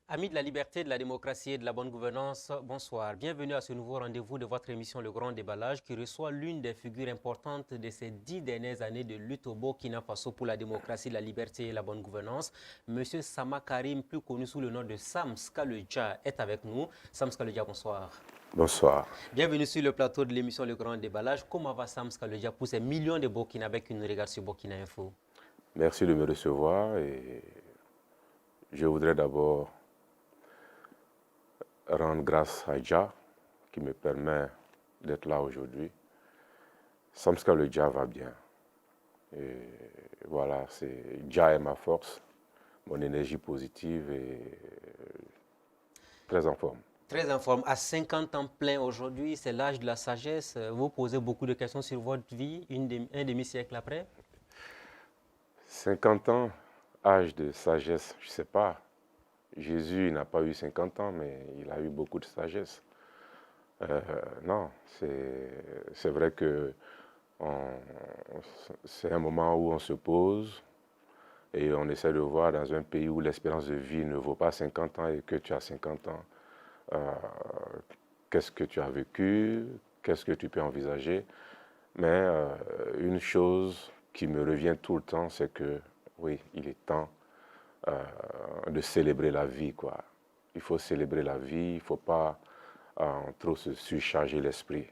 Amis de la liberté, de la démocratie et de la bonne gouvernance, bonsoir. Bienvenue à ce nouveau rendez-vous de votre émission Le Grand Déballage qui reçoit l'une des figures importantes de ces 10 dernières années de lutte au Burkina Faso pour la démocratie, la liberté et la bonne gouvernance. Monsieur Sama Karim, plus connu sous le nom de Sam Skaludja, est avec nous. Sam Skaludja, bonsoir. Bonsoir. Bienvenue sur le plateau de l'émission Le Grand Déballage. Comment va Sam Skaludja pour ces millions de Burkinabés qui nous regardent sur Burkina Info? Merci de me recevoir et je voudrais d'abord rendre grâce à Jah qui me permet d'être là aujourd'hui. Samska le Jah va bien. Et voilà, Jah est ma force, mon énergie positive et très en forme. Très en forme. À 50 ans plein aujourd'hui, c'est l'âge de la sagesse. Vous posez beaucoup de questions sur votre vie, un demi-siècle après. 50 ans, âge de sagesse, je ne sais pas. Jésus n'a pas eu 50 ans, mais il a eu beaucoup de sagesse. Non, c'est vrai que c'est un moment où on se pose et on essaie de voir dans un pays où l'espérance de vie ne vaut pas 50 ans et que tu as 50 ans, euh, qu'est-ce que tu as vécu, qu'est-ce que tu peux envisager. Mais une chose qui me revient tout le temps, c'est que oui, il est temps de célébrer la vie, quoi. Il faut célébrer la vie, il ne faut pas trop se surcharger l'esprit.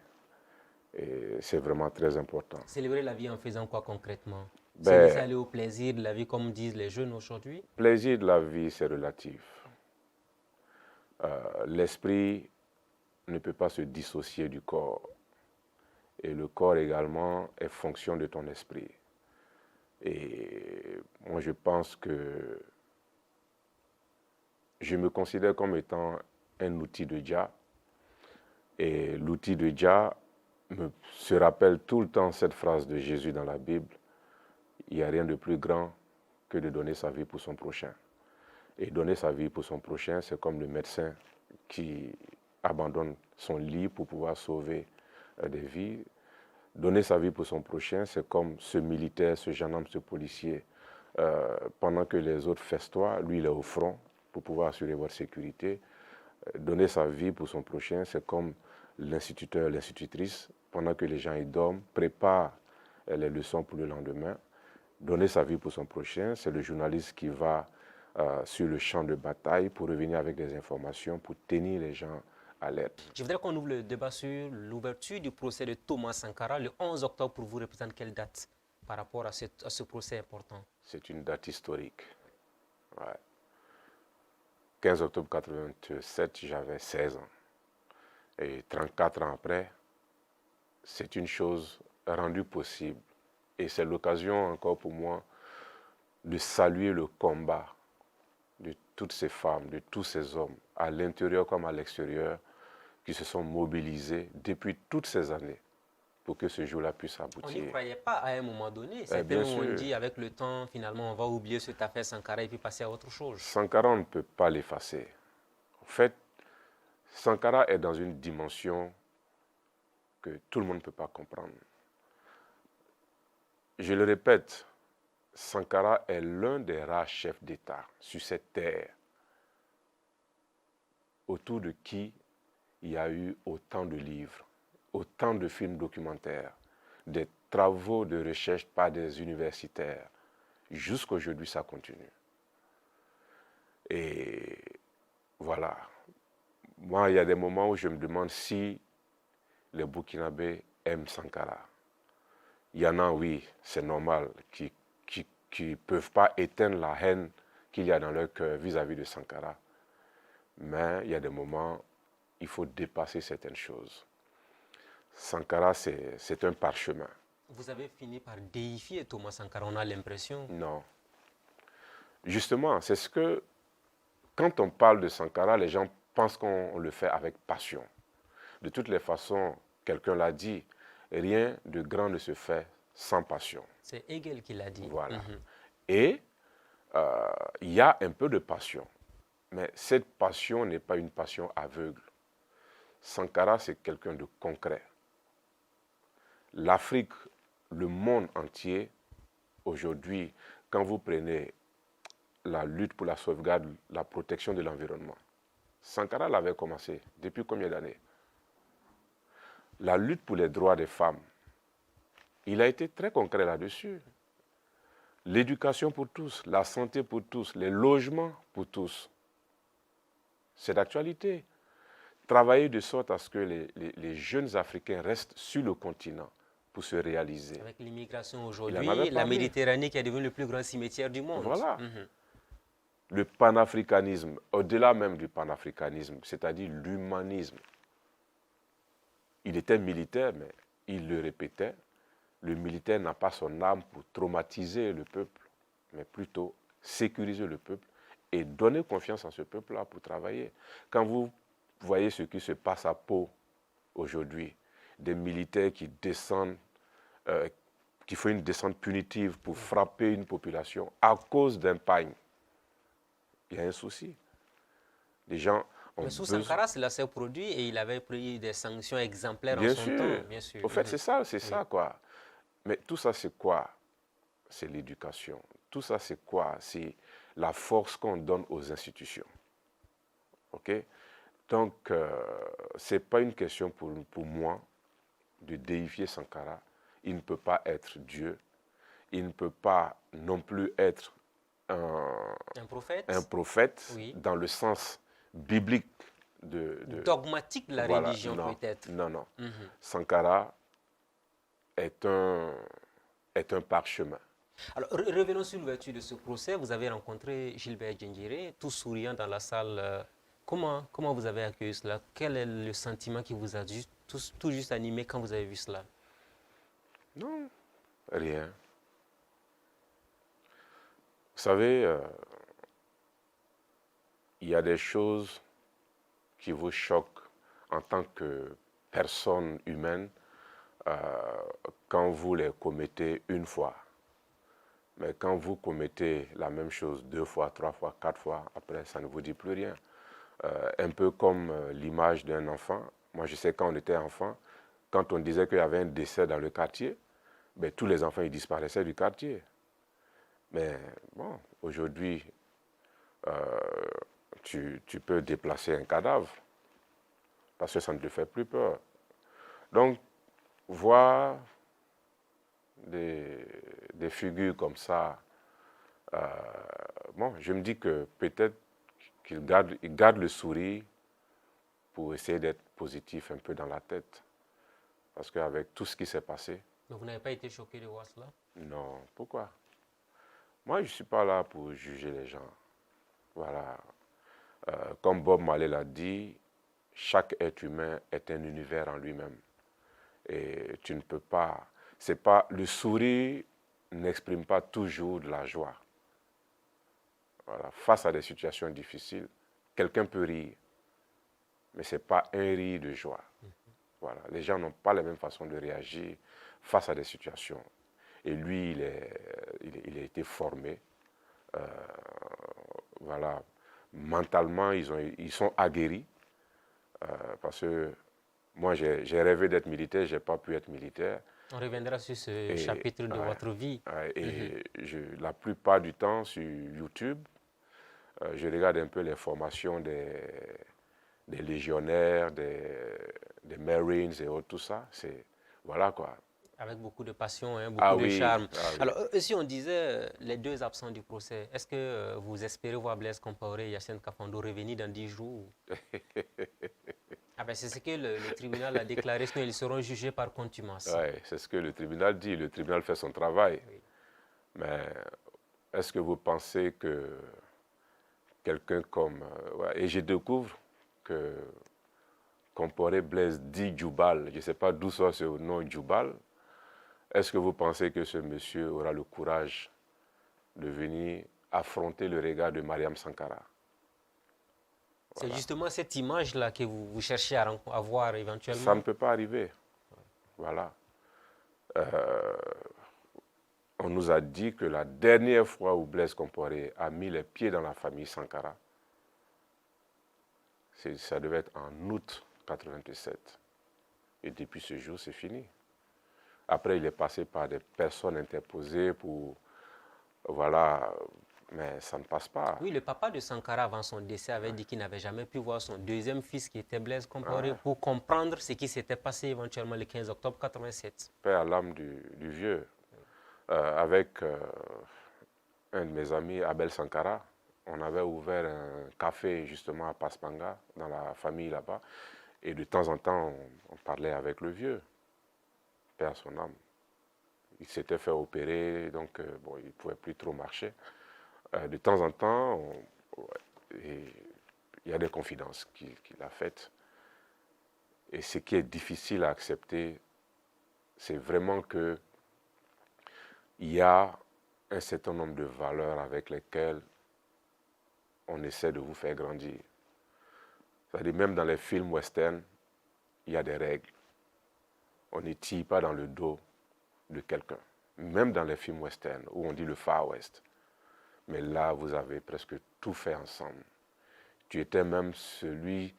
Et c'est vraiment très important. Célébrer la vie en faisant quoi concrètement? Se laisser Ben, aller au plaisir de la vie comme disent les jeunes aujourd'hui? plaisir de la vie, c'est relatif. L'esprit ne peut pas se dissocier du corps. Et le corps également est fonction de ton esprit. Et moi, je pense que je me considère comme étant un outil de Jah. Et l'outil de Jah se rappelle tout le temps cette phrase de Jésus dans la Bible. Il n'y a rien de plus grand que de donner sa vie pour son prochain. Et donner sa vie pour son prochain, c'est comme le médecin qui abandonne son lit pour pouvoir sauver des vies. Donner sa vie pour son prochain, c'est comme ce militaire, ce gendarme, ce policier. Pendant que les autres festoient, lui, il est au front pour pouvoir assurer votre sécurité. Donner sa vie pour son prochain, c'est comme l'instituteur, l'institutrice, pendant que les gens y dorment, préparent les leçons pour le lendemain. Donner sa vie pour son prochain, c'est le journaliste qui va sur le champ de bataille pour revenir avec des informations, pour tenir les gens alertes. Je voudrais qu'on ouvre le débat sur l'ouverture du procès de Thomas Sankara le 11 octobre. Pour vous, représente quelle date par rapport à ce procès important? C'est une date historique. Ouais. 15 octobre 87, j'avais 16 ans. Et 34 ans après, c'est une chose rendue possible. Et c'est l'occasion encore pour moi de saluer le combat de toutes ces femmes, de tous ces hommes, à l'intérieur comme à l'extérieur, qui se sont mobilisés depuis toutes ces années pour que ce jour-là puisse On n'y aboutir. croyait pas à un moment donné. Certains Bien ont sûr, dit avec le temps, finalement, on va oublier cette affaire Sankara et puis passer à autre chose. Sankara, on ne peut pas l'effacer. En fait, Sankara est dans une dimension que tout le monde ne peut pas comprendre. Je le répète, Sankara est l'un des rares chefs d'État sur cette terre autour de qui il y a eu autant de livres, autant de films documentaires, des travaux de recherche par des universitaires. Jusqu'aujourd'hui, ça continue. Et voilà. Moi, il y a des moments où je me demande si les Burkinabés aiment Sankara. Il y en a, oui, c'est normal, qui ne peuvent pas éteindre la haine qu'il y a dans leur cœur vis-à-vis de Sankara. Mais il y a des moments, il faut dépasser certaines choses. Sankara, c'est un parchemin. Vous avez fini par déifier Thomas Sankara, on a l'impression. Non. Justement, c'est ce que, quand on parle de Sankara, les gens pensent qu'on le fait avec passion. De toutes les façons, quelqu'un l'a dit, rien de grand ne se fait sans passion. C'est Hegel qui l'a dit. Voilà. Et il y a un peu de passion. Mais cette passion n'est pas une passion aveugle. Sankara, c'est quelqu'un de concret. L'Afrique, le monde entier, aujourd'hui, quand vous prenez la lutte pour la sauvegarde, la protection de l'environnement. Sankara l'avait commencé. Depuis combien d'années? La lutte pour les droits des femmes. Il a été très concret là-dessus. L'éducation pour tous, la santé pour tous, les logements pour tous. C'est d'actualité. Travailler de sorte à ce que les jeunes Africains restent sur le continent pour se réaliser. Avec l'immigration Il en aujourd'hui, avait la parlé. Méditerranée qui est devenue le plus grand cimetière du monde. Voilà. Le panafricanisme, au-delà même du panafricanisme, c'est-à-dire l'humanisme. Il était militaire, mais il le répétait. Le militaire n'a pas son âme pour traumatiser le peuple, mais plutôt sécuriser le peuple et donner confiance à ce peuple-là pour travailler. Quand vous voyez ce qui se passe à Pau aujourd'hui, des militaires qui descendent, qui font une descente punitive pour frapper une population à cause d'un pagne, il y a un souci. Les gens ont Mais sous besoin... Sankara, cela s'est produit et il avait pris des sanctions exemplaires Bien en son sûr. temps. Bien sûr. Au fait, c'est ça, quoi. Mais tout ça, c'est quoi? C'est l'éducation. Tout ça, c'est quoi? C'est la force qu'on donne aux institutions. OK? Donc, ce n'est pas une question pour moi de déifier Sankara. Il ne peut pas être Dieu. Il ne peut pas non plus être un prophète oui. dans le sens biblique dogmatique de la voilà, religion peut-être. Non. Sankara est un parchemin. Alors, revenons sur l'ouverture de ce procès. Vous avez rencontré Gilbert Diendéré, tout souriant dans la salle. Comment vous avez accueilli cela? Quel est le sentiment qui vous a tout juste animé quand vous avez vu cela? Non, rien. Vous savez, il y a des choses qui vous choquent en tant que personne humaine quand vous les commettez une fois. Mais quand vous commettez la même chose 2 fois, 3 fois, 4 fois, après, ça ne vous dit plus rien. Un peu comme l'image d'un enfant. Moi, je sais quand on était enfant, quand on disait qu'il y avait un décès dans le quartier, ben, tous les enfants ils disparaissaient du quartier. Mais bon, aujourd'hui, tu peux déplacer un cadavre parce que ça ne te fait plus peur. Donc, voir des figures comme ça, bon, je me dis que peut-être qu'il garde le sourire pour essayer d'être positif un peu dans la tête. Parce qu'avec tout ce qui s'est passé... Donc vous n'avez pas été choqué de voir cela? Non, pourquoi? Moi, je ne suis pas là pour juger les gens. Voilà. Comme Bob Marley l'a dit, chaque être humain est un univers en lui-même. Et tu ne peux pas... C'est pas le sourire n'exprime pas toujours de la joie. Voilà. Face à des situations difficiles, quelqu'un peut rire, mais ce n'est pas un rire de joie. Voilà. Les gens n'ont pas la même façon de réagir face à des situations. Et lui, il a été formé. Voilà. Mentalement, ils sont aguerris. Parce que moi, j'ai rêvé d'être militaire, je n'ai pas pu être militaire. On reviendra sur ce chapitre de votre vie. Et la plupart du temps, sur YouTube, je regarde un peu les formations des légionnaires, des Marines et autres, tout ça. Voilà quoi. Avec beaucoup de passion, hein, beaucoup de charme. Oui. Alors, si on disait les 2 absents du procès, est-ce que vous espérez voir Blaise Compaoré et Hyacinthe Kafando revenir dans 10 jours? C'est ce que le tribunal a déclaré, sinon ils seront jugés par contumace. Oui, c'est ce que le tribunal dit. Le tribunal fait son travail. Oui. Mais est-ce que vous pensez que quelqu'un comme... et je découvre que Compaoré Blaise dit Djoubal. Je ne sais pas d'où sort ce nom Djoubal. Est-ce que vous pensez que ce monsieur aura le courage de venir affronter le regard de Mariam Sankara? C'est justement cette image-là que vous cherchez à voir éventuellement? Ça ne peut pas arriver. Voilà. On nous a dit que la dernière fois où Blaise Compaoré a mis les pieds dans la famille Sankara, ça devait être en août 1987. Et depuis ce jour, c'est fini. Après, il est passé par des personnes interposées pour, voilà, mais ça ne passe pas. Oui, le papa de Sankara, avant son décès, avait dit qu'il n'avait jamais pu voir son deuxième fils, qui était Blaise Compaoré, pour comprendre ce qui s'était passé éventuellement le 15 octobre 87. Paix à l'âme du vieux. Avec un de mes amis, Abel Sankara, on avait ouvert un café justement à Paspanga, dans la famille là-bas. Et de temps en temps, on parlait avec le vieux, paix à son âme. Il s'était fait opérer, donc bon, il ne pouvait plus trop marcher. De temps en temps, il y a des confidences qu'il a faites. Et ce qui est difficile à accepter, c'est vraiment que il y a un certain nombre de valeurs avec lesquelles on essaie de vous faire grandir. C'est-à-dire, même dans les films western, il y a des règles. On ne tire pas dans le dos de quelqu'un. Même dans les films western, où on dit le Far West. Mais là, vous avez presque tout fait ensemble. Tu étais même celui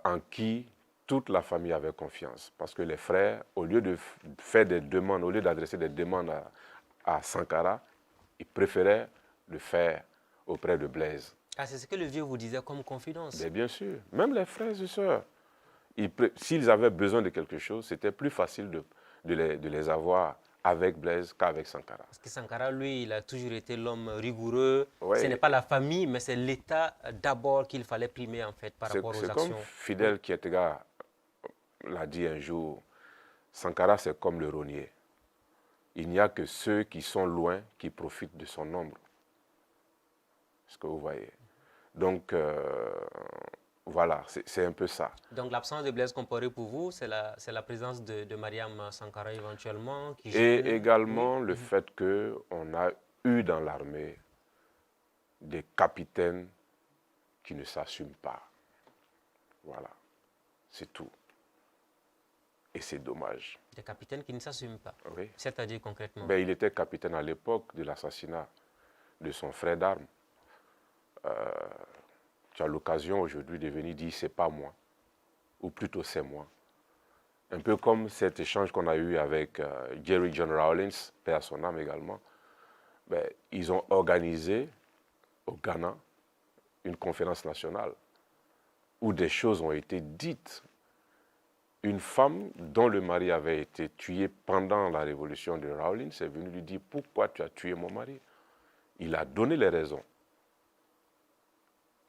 en qui toute la famille avait confiance. Parce que les frères, au lieu de faire des demandes, au lieu d'adresser des demandes à Sankara, ils préféraient le faire auprès de Blaise. Ah, c'est ce que le vieux vous disait comme confidence. Mais bien sûr, même les frères et sœurs, s'ils avaient besoin de quelque chose, c'était plus facile de les avoir avec Blaise qu'avec Sankara. Parce que Sankara, lui, il a toujours été l'homme rigoureux. Ouais. Ce n'est pas la famille, mais c'est l'État d'abord qu'il fallait primer en fait par rapport aux actions. C'est comme Fidel Kietega l'a dit un jour, Sankara c'est comme le rognier. Il n'y a que ceux qui sont loin qui profitent de son ombre. Est-ce que vous voyez? Donc, voilà, c'est un peu ça. Donc, l'absence de Blaise Compaoré pour vous, c'est la présence de Mariam Sankara éventuellement Et également le fait qu'on a eu dans l'armée des capitaines qui ne s'assument pas. Voilà, c'est tout. Et c'est dommage. Des capitaines qui ne s'assument pas. Oui. C'est-à-dire concrètement? Ben, il était capitaine à l'époque de l'assassinat de son frère d'armes. Tu as l'occasion aujourd'hui de venir dire c'est pas moi, ou plutôt c'est moi. Un peu comme cet échange qu'on a eu avec Jerry John Rawlings, paix à son âme également. Ben, ils ont organisé au Ghana une conférence nationale où des choses ont été dites. Une femme dont le mari avait été tué pendant la révolution de Rawlings est venue lui dire « Pourquoi tu as tué mon mari ?» Il a donné les raisons.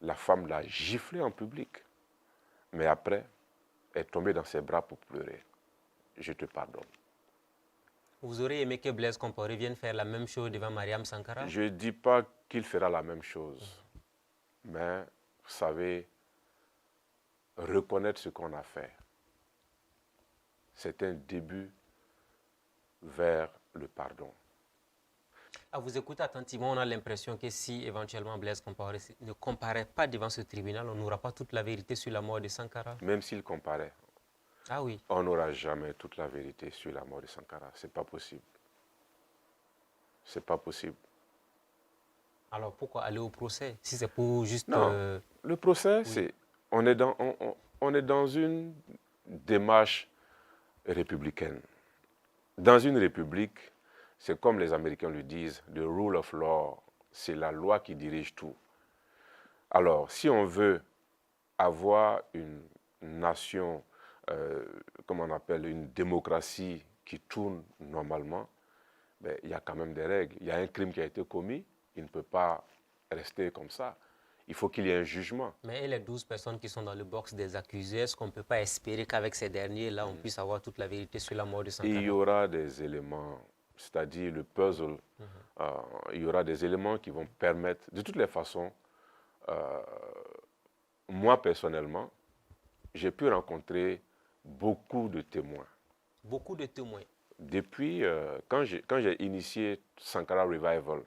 La femme l'a giflé en public. Mais après, elle est tombée dans ses bras pour pleurer. Je te pardonne. Vous auriez aimé que Blaise Compaoré vienne faire la même chose devant Mariam Sankara? Je ne dis pas qu'il fera la même chose. Mais, vous savez, reconnaître ce qu'on a fait, c'est un début vers le pardon. À vous écouter attentivement, on a l'impression que si éventuellement Blaise Compaoré ne comparaît pas devant ce tribunal, on n'aura pas toute la vérité sur la mort de Sankara. Même s'il comparait, ah oui, on n'aura jamais toute la vérité sur la mort de Sankara. C'est pas possible. C'est pas possible. Alors pourquoi aller au procès si c'est pour juste... Non, le procès, oui. C'est... On est dans une démarche républicaine. Dans une république, c'est comme les Américains le disent, the rule of law, c'est la loi qui dirige tout. Alors, si on veut avoir une nation, comme on appelle, une démocratie qui tourne normalement, ben, il y a quand même des règles. Il y a un crime qui a été commis, il ne peut pas rester comme ça. Il faut qu'il y ait un jugement. Mais et les 12 personnes qui sont dans le box des accusés, est-ce qu'on ne peut pas espérer qu'avec ces derniers-là, on puisse avoir toute la vérité sur la mort de Sankara? Il y aura des éléments, c'est-à-dire le puzzle, il y aura des éléments qui vont permettre, de toutes les façons, moi personnellement, j'ai pu rencontrer beaucoup de témoins. Beaucoup de témoins? Depuis, quand j'ai initié Sankara Revival,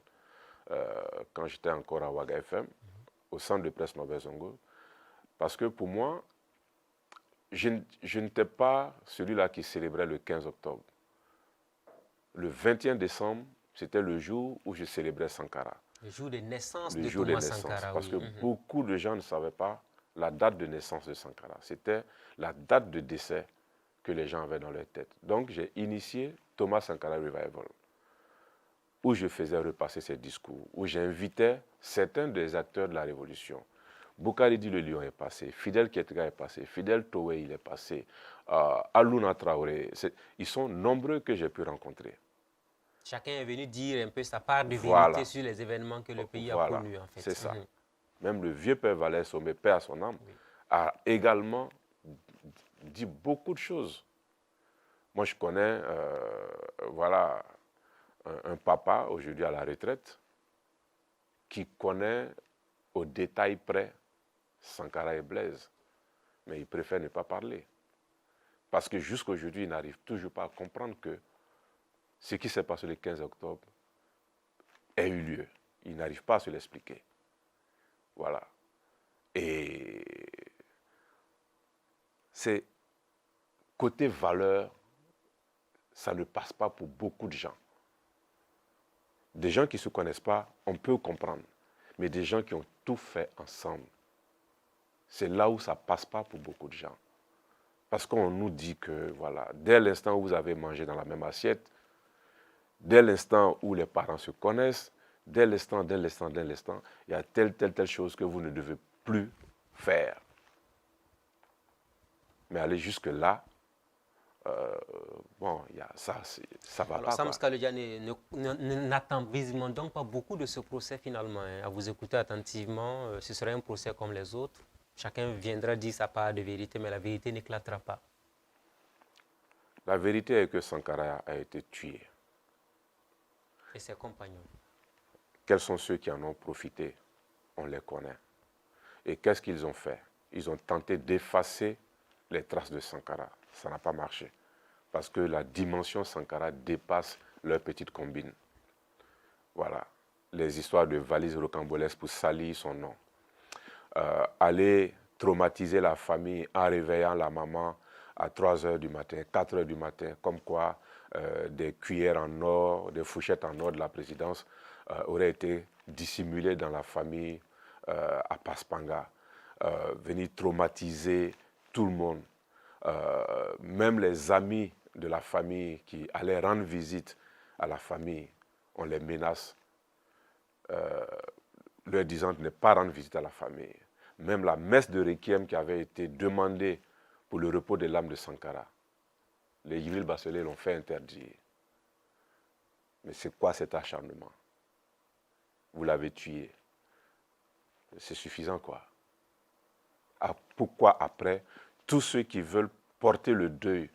quand j'étais encore à Waga FM, au centre de presse Norbert Zongo, parce que pour moi, je n'étais pas celui-là qui célébrait le 15 octobre. Le 21 décembre, c'était le jour où je célébrais Sankara. Le jour de naissance de Thomas Sankara. Parce oui. que beaucoup de gens ne savaient pas la date de naissance de Sankara. C'était la date de décès que les gens avaient dans leur tête. Donc j'ai initié Thomas Sankara Revival. où je faisais repasser ces discours, où j'invitais certains des acteurs de la Révolution. Boukari Di Le Lion est passé, Fidel Ketka est passé, Fidel Towe il est passé, Alouna Traoré. Ils sont nombreux que j'ai pu rencontrer. Chacun est venu dire un peu sa part de Voilà. vérité sur les événements que le pays a Voilà, connus, en fait. c'est ça. Même le vieux père Valère Sommet, paix à son âme, a également dit beaucoup de choses. Moi, je connais, voilà, un papa, aujourd'hui à la retraite, qui connaît au détail près Sankara et Blaise. Mais il préfère ne pas parler. Parce que jusqu'à aujourd'hui, il n'arrive toujours pas à comprendre que ce qui s'est passé le 15 octobre ait eu lieu. Il n'arrive pas à se l'expliquer. Voilà. Et c'est côté valeur, ça ne passe pas pour beaucoup de gens. Des gens qui ne se connaissent pas, on peut comprendre. Mais des gens qui ont tout fait ensemble, c'est là où ça ne passe pas pour beaucoup de gens. Parce qu'on nous dit que, voilà, dès l'instant où vous avez mangé dans la même assiette, dès l'instant où les parents se connaissent, dès l'instant, il y a telle chose que vous ne devez plus faire. Mais aller jusque-là, bon, ça va pas. Sam Skalodia n'attend visiblement donc pas beaucoup de ce procès finalement. À vous écouter attentivement, ce serait un procès comme les autres. Chacun viendra dire sa part de vérité, mais la vérité n'éclatera pas. La vérité est que Sankara a été tué. Et ses compagnons. Quels sont ceux qui en ont profité? On les connaît. Et qu'est-ce qu'ils ont fait? Ils ont tenté d'effacer les traces de Sankara. Ça n'a pas marché. Parce que la dimension Sankara dépasse leur petite combine. Voilà. Les histoires de valises rocambolesques pour salir son nom. Aller traumatiser la famille en réveillant la maman à 3 h du matin, 4 h du matin, comme quoi des cuillères en or, des fourchettes en or de la présidence auraient été dissimulées dans la famille à Paspanga. Venir traumatiser tout le monde. Même les amis de la famille qui allaient rendre visite à la famille, on les menace, leur disant de ne pas rendre visite à la famille. Même la messe de Requiem qui avait été demandée pour le repos de l'âme de Sankara, les Djibril Bachelet l'ont fait interdire. Mais c'est quoi cet acharnement? Vous l'avez tué. C'est suffisant quoi? Pourquoi après, tous ceux qui veulent porter le deuil,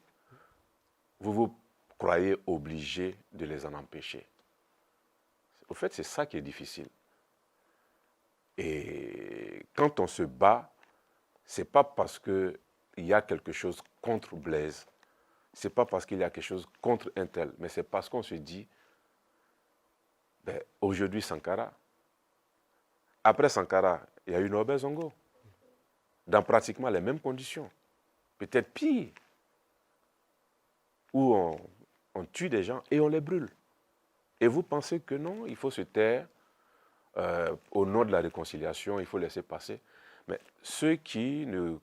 vous vous croyez obligé de les en empêcher? Au fait, c'est ça qui est difficile. Et quand on se bat, ce n'est pas parce qu'il y a quelque chose contre Blaise, ce n'est pas parce qu'il y a quelque chose contre un tel, mais c'est parce qu'on se dit, ben, aujourd'hui Sankara, après Sankara, il y a eu Norbert Zongo, dans pratiquement les mêmes conditions, peut-être pire, où on tue des gens et on les brûle. Et vous pensez que non, il faut se taire, au nom de la réconciliation, il faut laisser passer. Mais ceux qui ne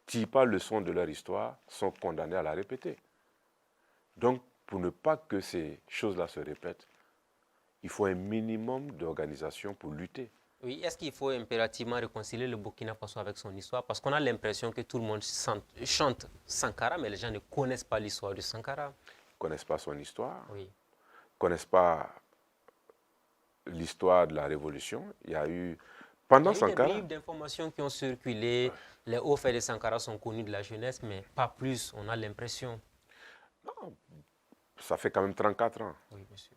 tirent pas leçon de leur histoire sont condamnés à la répéter. Donc, pour ne pas que ces choses-là se répètent, il faut un minimum d'organisation pour lutter. Oui, est-ce qu'il faut impérativement réconcilier le Burkina Faso avec son histoire? Parce qu'on a l'impression que tout le monde chante Sankara, mais les gens ne connaissent pas l'histoire de Sankara. Ils ne connaissent pas son histoire, oui. ne connaissent pas l'histoire de la Révolution. Il y a eu, pendant Sankara... Il y a eu des bribes d'informations qui ont circulé. Ouais. Les hauts faits de Sankara sont connus de la jeunesse, mais pas plus, on a l'impression. Non, ça fait quand même 34 ans. Oui, monsieur.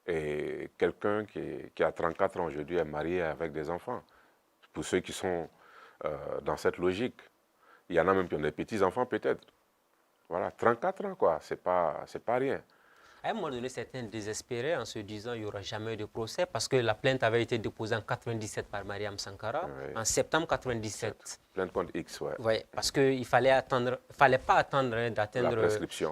Et quelqu'un qui a 34 ans aujourd'hui est marié avec des enfants. Pour ceux qui sont dans cette logique. Il y en a même qui ont des petits-enfants peut-être. Voilà, 34 ans quoi, c'est pas rien. À un moment donné, certains désespéraient en se disant qu'il n'y aura jamais de procès parce que la plainte avait été déposée en 1997 par Mariam Sankara, oui. En septembre 1997. Plainte contre X, ouais. Oui, parce qu'il ne fallait pas attendre d'atteindre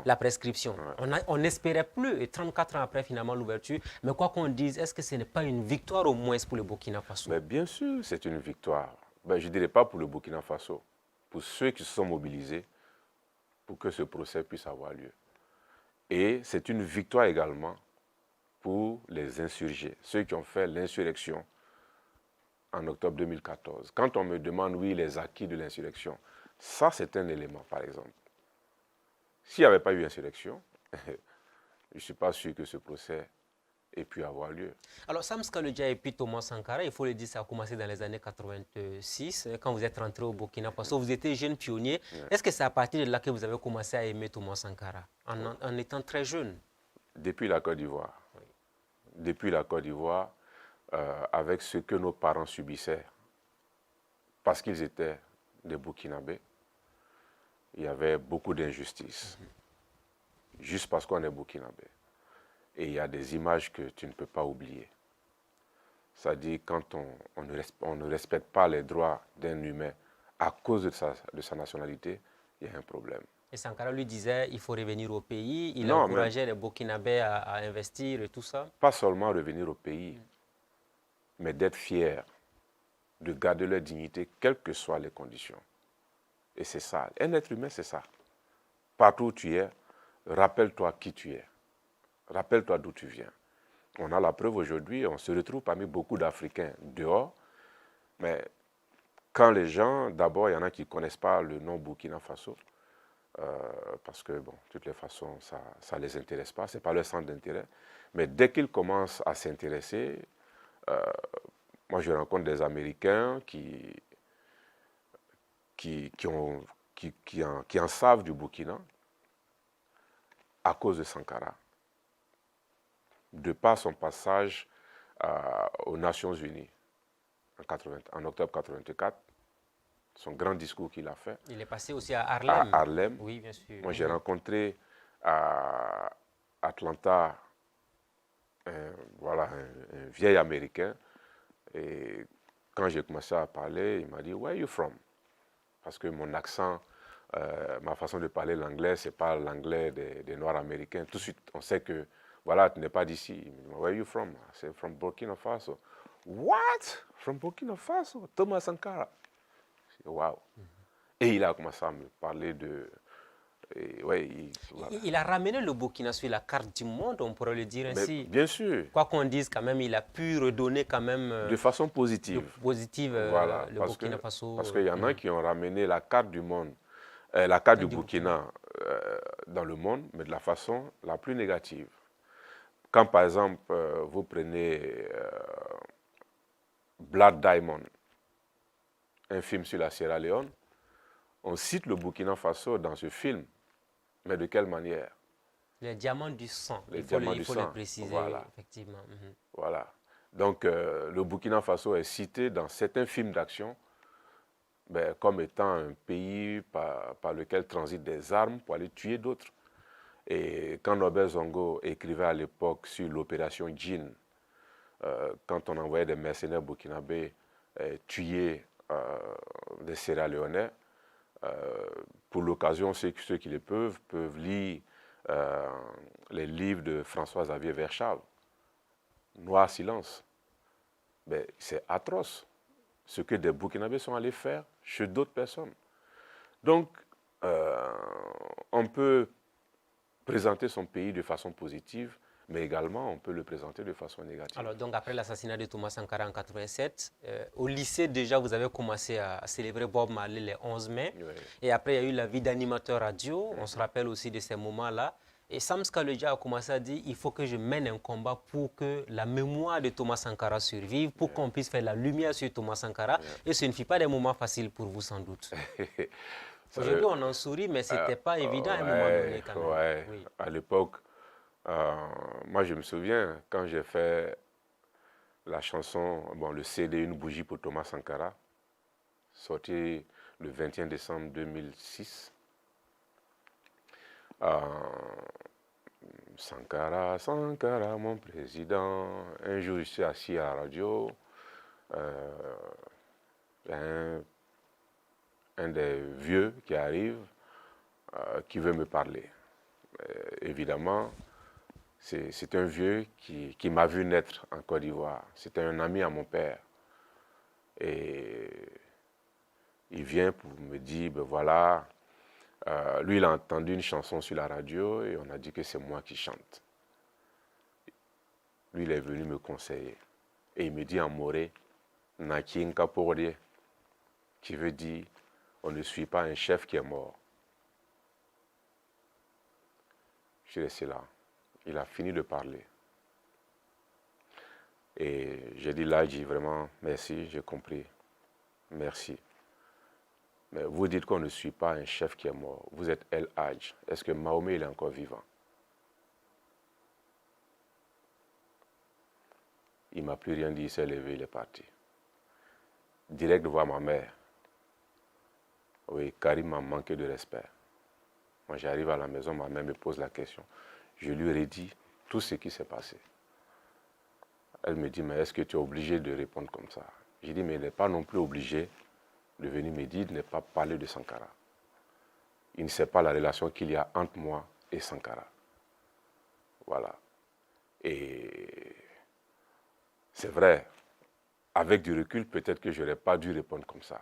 la prescription. Ouais. On n'espérait plus, et 34 ans après finalement l'ouverture. Mais quoi qu'on dise, est-ce que ce n'est pas une victoire au moins pour le Burkina Faso? Mais bien sûr, c'est une victoire. Ben, je ne dirais pas pour le Burkina Faso, pour ceux qui se sont mobilisés pour que ce procès puisse avoir lieu. Et c'est une victoire également pour les insurgés, ceux qui ont fait l'insurrection en octobre 2014. Quand on me demande, oui, les acquis de l'insurrection, ça c'est un élément, par exemple. S'il n'y avait pas eu insurrection, je ne suis pas sûr que ce procès ait pu avoir lieu. Alors, Sam Skalodja et puis Thomas Sankara, il faut le dire, ça a commencé dans les années 86, quand vous êtes rentré au Burkina Faso. Vous étiez jeune pionnier. Est-ce que c'est à partir de là que vous avez commencé à aimer Thomas Sankara, en étant très jeune? Depuis la Côte d'Ivoire. Depuis la Côte d'Ivoire, avec ce que nos parents subissaient, parce qu'ils étaient des Burkinabés, il y avait beaucoup d'injustice, juste parce qu'on est Burkinabé. Et il y a des images que tu ne peux pas oublier. C'est-à-dire quand on ne respecte pas les droits d'un humain à cause de sa nationalité, il y a un problème. Et Sankara lui disait il faut revenir au pays, il Non, encourageait les Burkinabés à investir et tout ça. Pas seulement revenir au pays, mais d'être fier, de garder leur dignité, quelles que soient les conditions. Et c'est ça. Un être humain, c'est ça. Partout où tu es, rappelle-toi qui tu es. Rappelle-toi d'où tu viens. On a la preuve aujourd'hui, on se retrouve parmi beaucoup d'Africains dehors, mais quand les gens, d'abord, il y en a qui ne connaissent pas le nom Burkina Faso, parce que, bon, de toutes les façons, ça ne les intéresse pas, ce n'est pas leur centre d'intérêt. Mais dès qu'ils commencent à s'intéresser, moi je rencontre des Américains qui en savent du Burkina à cause de Sankara, de par son passage aux Nations Unies en octobre 84, son grand discours qu'il a fait. Il est passé aussi à Harlem. À Harlem. Oui, bien sûr. Moi, j'ai rencontré à Atlanta un vieil Américain. Et quand j'ai commencé à parler, il m'a dit « Where are you from ?» Parce que mon accent, ma façon de parler l'anglais, ce n'est pas l'anglais des Noirs américains. Tout de suite, on sait que, voilà, tu n'es pas d'ici. « Where are you from ?» C'est « From Burkina Faso. » « What? From Burkina Faso? Thomas Sankara. Wow. Et il a commencé à me parler de... Il a ramené le Burkina sur la carte du monde, on pourrait le dire ainsi. Mais bien sûr. Quoi qu'on dise, quand même, il a pu redonner quand même... de façon positive. Voilà, le Burkina Faso. Parce qu'il y en a qui ont ramené la carte du monde, la carte du Burkina dans le monde, mais de la façon la plus négative. Quand, par exemple, vous prenez Blood Diamond, un film sur la Sierra Leone, on cite le Burkina Faso dans ce film, mais de quelle manière? Les diamants du sang, il faut le préciser, voilà. Effectivement. Voilà. Donc, le Burkina Faso est cité dans certains films d'action comme étant un pays par lequel transitent des armes pour aller tuer d'autres. Et quand Norbert Zongo écrivait à l'époque sur l'opération Djinn, quand on envoyait des mercenaires burkinabés tuer des Sierra-Léonais, pour l'occasion, ceux qui le peuvent lire les livres de François-Xavier Verschav, Noir Silence. C'est atroce ce que des Burkinabés sont allés faire chez d'autres personnes. Donc, on peut présenter son pays de façon positive, mais également on peut le présenter de façon négative. Alors, donc, après l'assassinat de Thomas Sankara en 87, au lycée, déjà, vous avez commencé à célébrer Bob Marley le 11 mai. Oui. Et après, il y a eu la vie d'animateur radio. On se rappelle aussi de ces moments-là. Et Sam Skalodja a commencé à dire il faut que je mène un combat pour que la mémoire de Thomas Sankara survive, pour qu'on puisse faire la lumière sur Thomas Sankara. Et ce ne fut pas des moments faciles pour vous, sans doute. Aujourd'hui, on en sourit, mais ce n'était pas évident à un moment donné, quand même. Oui. À l'époque, moi, je me souviens, quand j'ai fait la chanson, le CD Une bougie pour Thomas Sankara, sorti le 21 décembre 2006, Sankara, Sankara, mon président. Un jour, je suis assis à la radio. Un des vieux qui arrive, qui veut me parler. Évidemment, c'est un vieux qui m'a vu naître en Côte d'Ivoire. C'était un ami à mon père. Et il vient pour me dire, voilà, lui, il a entendu une chanson sur la radio et on a dit que c'est moi qui chante. lui, il est venu me conseiller. Et il me dit en moré, Nakinka Porodie, qui veut dire, on ne suit pas un chef qui est mort. Je suis resté là. Il a fini de parler. Et j'ai dit là, j'ai vraiment, merci, j'ai compris. Merci. Mais vous dites qu'on ne suit pas un chef qui est mort. Vous êtes El Hadj. Est-ce que Mahomet il est encore vivant? Il ne m'a plus rien dit, il s'est levé, il est parti. Direct voir ma mère. Oui, Karim m'a manqué de respect. Moi, j'arrive à la maison, ma mère me pose la question. Je lui redis tout ce qui s'est passé. Elle me dit, mais est-ce que tu es obligé de répondre comme ça? J'ai dit, mais il n'est pas non plus obligé de venir me dire de ne pas parler de Sankara. Il ne sait pas la relation qu'il y a entre moi et Sankara. Voilà. Et c'est vrai, avec du recul, peut-être que je n'aurais pas dû répondre comme ça.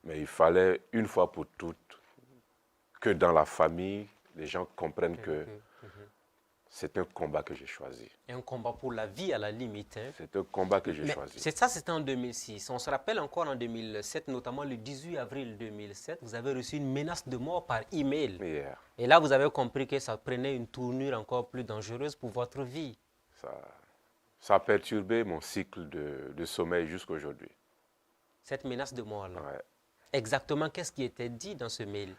Mais il fallait, une fois pour toutes, que dans la famille, les gens comprennent que c'est un combat que j'ai choisi. Un combat pour la vie à la limite. Hein. C'est un combat que j'ai choisi. C'est ça, c'était en 2006. On se rappelle encore en 2007, notamment le 18 avril 2007, vous avez reçu une menace de mort par email. Yeah. Et là, vous avez compris que ça prenait une tournure encore plus dangereuse pour votre vie. Ça a perturbé mon cycle de sommeil jusqu'à aujourd'hui. Cette menace de mort-là. Ouais. Exactement, qu'est-ce qui était dit dans ce mail?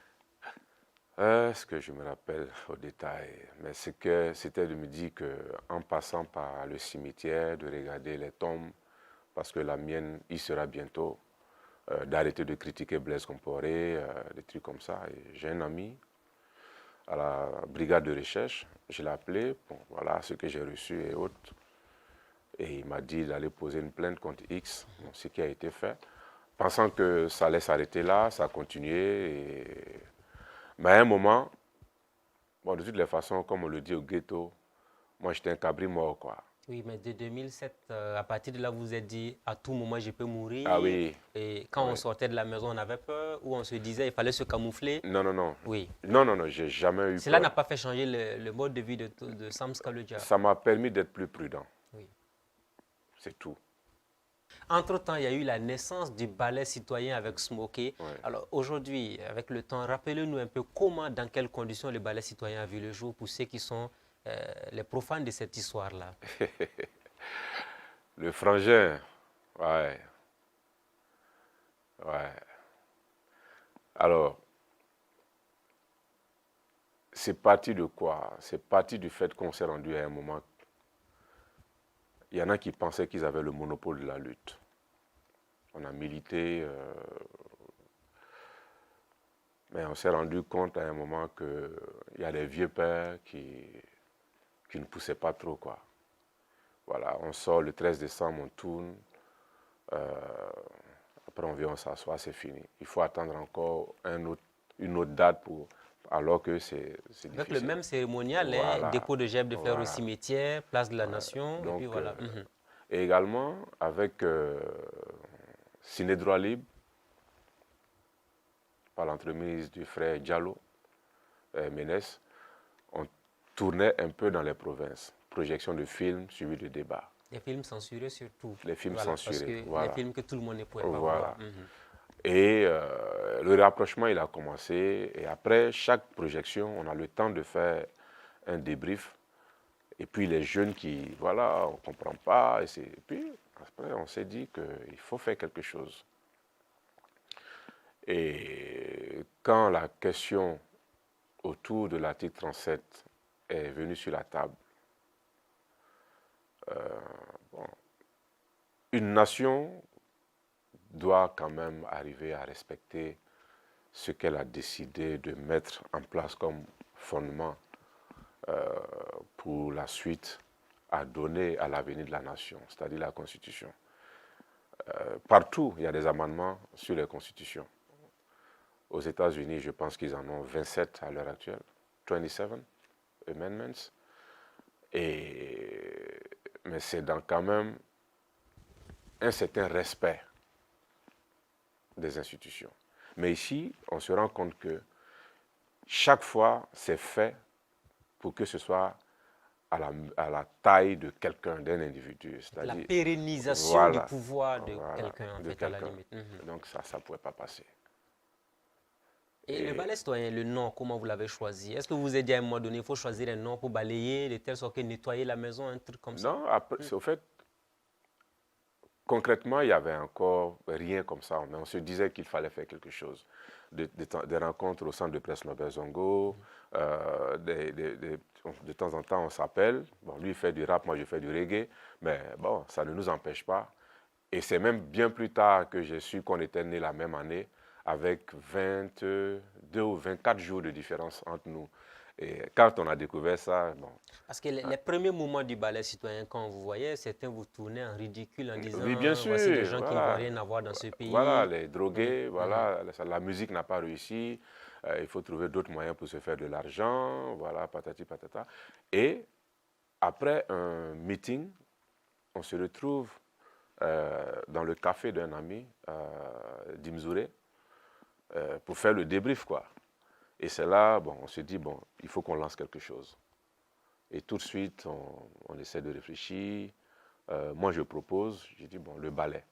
Ce que je me rappelle au détail, mais c'était de me dire qu'en passant par le cimetière, de regarder les tombes, parce que la mienne, il sera bientôt, d'arrêter de critiquer Blaise Compaoré, des trucs comme ça. J'ai un ami à la brigade de recherche, je l'ai appelé, bon, voilà ce que j'ai reçu et autres. Et il m'a dit d'aller poser une plainte contre X, bon, ce qui a été fait. Pensant que ça allait s'arrêter là, ça a continué. Mais à un moment, bon, de toutes les façons, comme on le dit au ghetto, moi j'étais un cabri mort, quoi. Oui, mais de 2007, à partir de là, vous vous êtes dit, à tout moment, je peux mourir. Ah oui. Et quand on sortait de la maison, on avait peur, ou on se disait, il fallait se camoufler. Non, non, non. Oui. Non, non, non, j'ai jamais eu peur. Cela n'a pas fait changer le mode de vie de Sam Scaloggia. Ça m'a permis d'être plus prudent. Oui. C'est tout. Entre-temps, il y a eu la naissance du ballet citoyen avec Smokey. Ouais. Alors aujourd'hui, avec le temps, rappelez-nous un peu comment, dans quelles conditions le ballet citoyen a vu le jour pour ceux qui sont les profanes de cette histoire-là. Le frangin, ouais. Ouais. Alors, c'est parti de quoi? C'est parti du fait qu'on s'est rendu à un moment. Il y en a qui pensaient qu'ils avaient le monopole de la lutte. On a milité, mais on s'est rendu compte à un moment qu'il y a des vieux pères qui ne poussaient pas trop, quoi. Voilà, on sort le 13 décembre, on tourne, après on vient, on s'assoit, c'est fini. Il faut attendre encore une autre date alors que c'est difficile. Avec le même cérémonial, Voilà. hein, dépôt de gerbes de fer Voilà. au cimetière, place de la Nation, Donc, et puis voilà. Et également avec Ciné Droit Libre, par l'entremise du frère Diallo, Ménès, on tournait un peu dans les provinces. Projection de films suivi de débats. Les films censurés surtout. Les films voilà, censurés, parce que voilà. les films que tout le monde ne pouvait pas Voilà. voir. Et le rapprochement, il a commencé. Et après chaque projection, on a le temps de faire un débrief. Et puis les jeunes qui, voilà, on ne comprend pas. Et puis après, on s'est dit qu'il faut faire quelque chose. Et quand la question autour de l'article 37 est venue sur la table, bon, une nation doit quand même arriver à respecter ce qu'elle a décidé de mettre en place comme fondement pour la suite à donner à l'avenir de la nation, c'est-à-dire la Constitution. Partout, il y a des amendements sur les constitutions. Aux États-Unis, je pense qu'ils en ont 27 à l'heure actuelle, 27 amendments. Mais c'est dans quand même un certain respect des institutions. Mais ici, on se rend compte que chaque fois, c'est fait pour que ce soit à la taille de quelqu'un, d'un individu. La C'est-à-dire, pérennisation du voilà, pouvoir de voilà, quelqu'un, en de fait, à la quelqu'un. limite. Donc ça ne pouvait pas passer. Et le Et balai citoyen, le nom, comment vous l'avez choisi? Est-ce que vous vous êtes dit à un moment donné, il faut choisir un nom pour balayer, de telle sorte que nettoyer la maison, un truc comme ça? non, après, au fait, concrètement, il n'y avait encore rien comme ça, mais on se disait qu'il fallait faire quelque chose. Des rencontres au centre de presse Norbert Zongo, de temps en temps on s'appelle, bon, lui il fait du rap, moi je fais du reggae, mais bon, ça ne nous empêche pas. Et c'est même bien plus tard que j'ai su qu'on était nés la même année, avec 22 ou 24 jours de différence entre nous. Et quand on a découvert ça, bon, Parce que les premiers moments du ballet citoyen, quand vous voyez, certains vous tournaient en ridicule en oui, bien disant, voici des sûr, gens qui ne vont voilà. rien avoir dans ce Voilà, pays. les Oui. drogués, voilà, la musique n'a pas réussi, il faut trouver d'autres moyens pour se faire de l'argent, voilà, patati patata. Et après un meeting, on se retrouve dans le café d'un ami, d'Imzouré, pour faire le débrief, quoi. Et c'est là, bon, on se dit, bon, il faut qu'on lance quelque chose. Et tout de suite, on essaie de réfléchir. Moi, je propose, j'ai dit, bon, le ballet.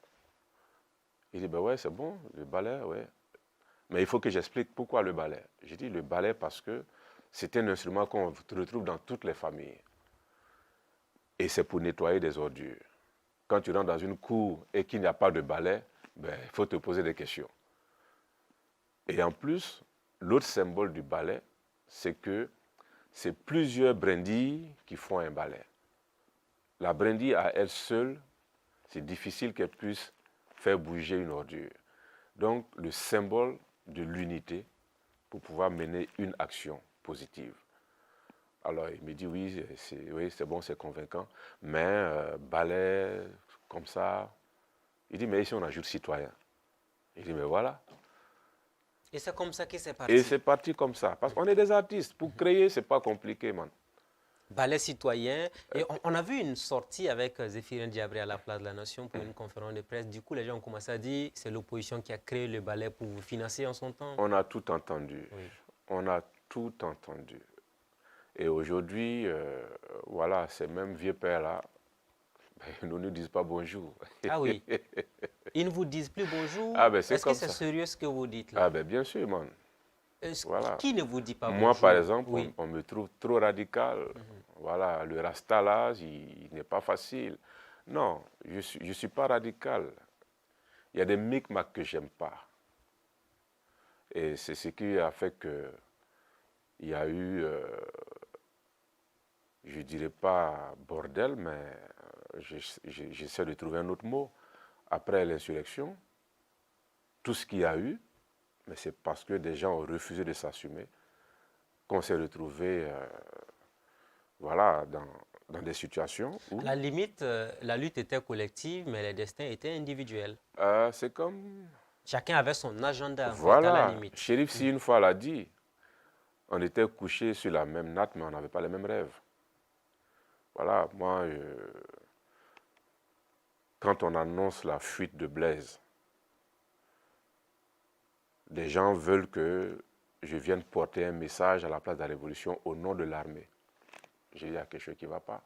Il dit, ben ouais, c'est bon, le ballet, ouais. Mais il faut que j'explique pourquoi le ballet. J'ai dit le ballet parce que c'est un instrument qu'on retrouve dans toutes les familles. Et c'est pour nettoyer des ordures. Quand tu rentres dans une cour et qu'il n'y a pas de balai, ben, il faut te poser des questions. Et en plus, l'autre symbole du balai, c'est que c'est plusieurs brindilles qui font un balai. La brindille à elle seule, c'est difficile qu'elle puisse faire bouger une ordure. Donc, le symbole de l'unité pour pouvoir mener une action positive. Alors, il me dit, oui, c'est bon, c'est convaincant, mais balai, comme ça. Il dit, mais ici, on ajoute citoyen. Il dit, mais voilà. Et c'est comme ça que c'est Et parti. c'est parti comme ça. Parce qu'on est des artistes. Pour créer, c'est pas compliqué, man. Ballet citoyen. Et on a vu une sortie avec Zéphirin Diabré à la place de la Nation pour une conférence de presse. Du coup, les gens ont commencé à dire c'est l'opposition qui a créé le ballet pour vous financer en son temps. On a tout entendu. Oui. On a tout entendu. Et aujourd'hui, voilà, ces mêmes vieux pères-là, ben, ne nous disent pas bonjour. Ah oui. Ils ne vous disent plus Ah bonjour. ben c'est Est-ce que comme c'est ça. sérieux ce que vous dites là? Ah ben bien sûr, man. Voilà. Qui ne vous dit pas Moi, par bonjour? exemple, Oui. on me trouve trop radical. Voilà, le rasta là, il n'est pas facile. Non, je ne suis pas radical. Il y a des micmacs que j'aime pas. Et c'est ce qui a fait que il y a eu, je dirais pas bordel, mais j'essaie de trouver un autre mot. Après l'insurrection, tout ce qu'il y a eu, mais c'est parce que des gens ont refusé de s'assumer qu'on s'est retrouvé, voilà, dans des situations À où la limite, la lutte était collective, mais les destins étaient individuels. c'est comme, Chacun avait son agenda, en fait, à la voilà, limite. Chérif, si une fois l'a dit, on était couchés sur la même natte, mais on n'avait pas les mêmes rêves. Voilà, moi, quand on annonce la fuite de Blaise, des gens veulent que je vienne porter un message à la place de la Révolution au nom de l'armée. J'ai dit, il y a quelque chose qui ne va pas.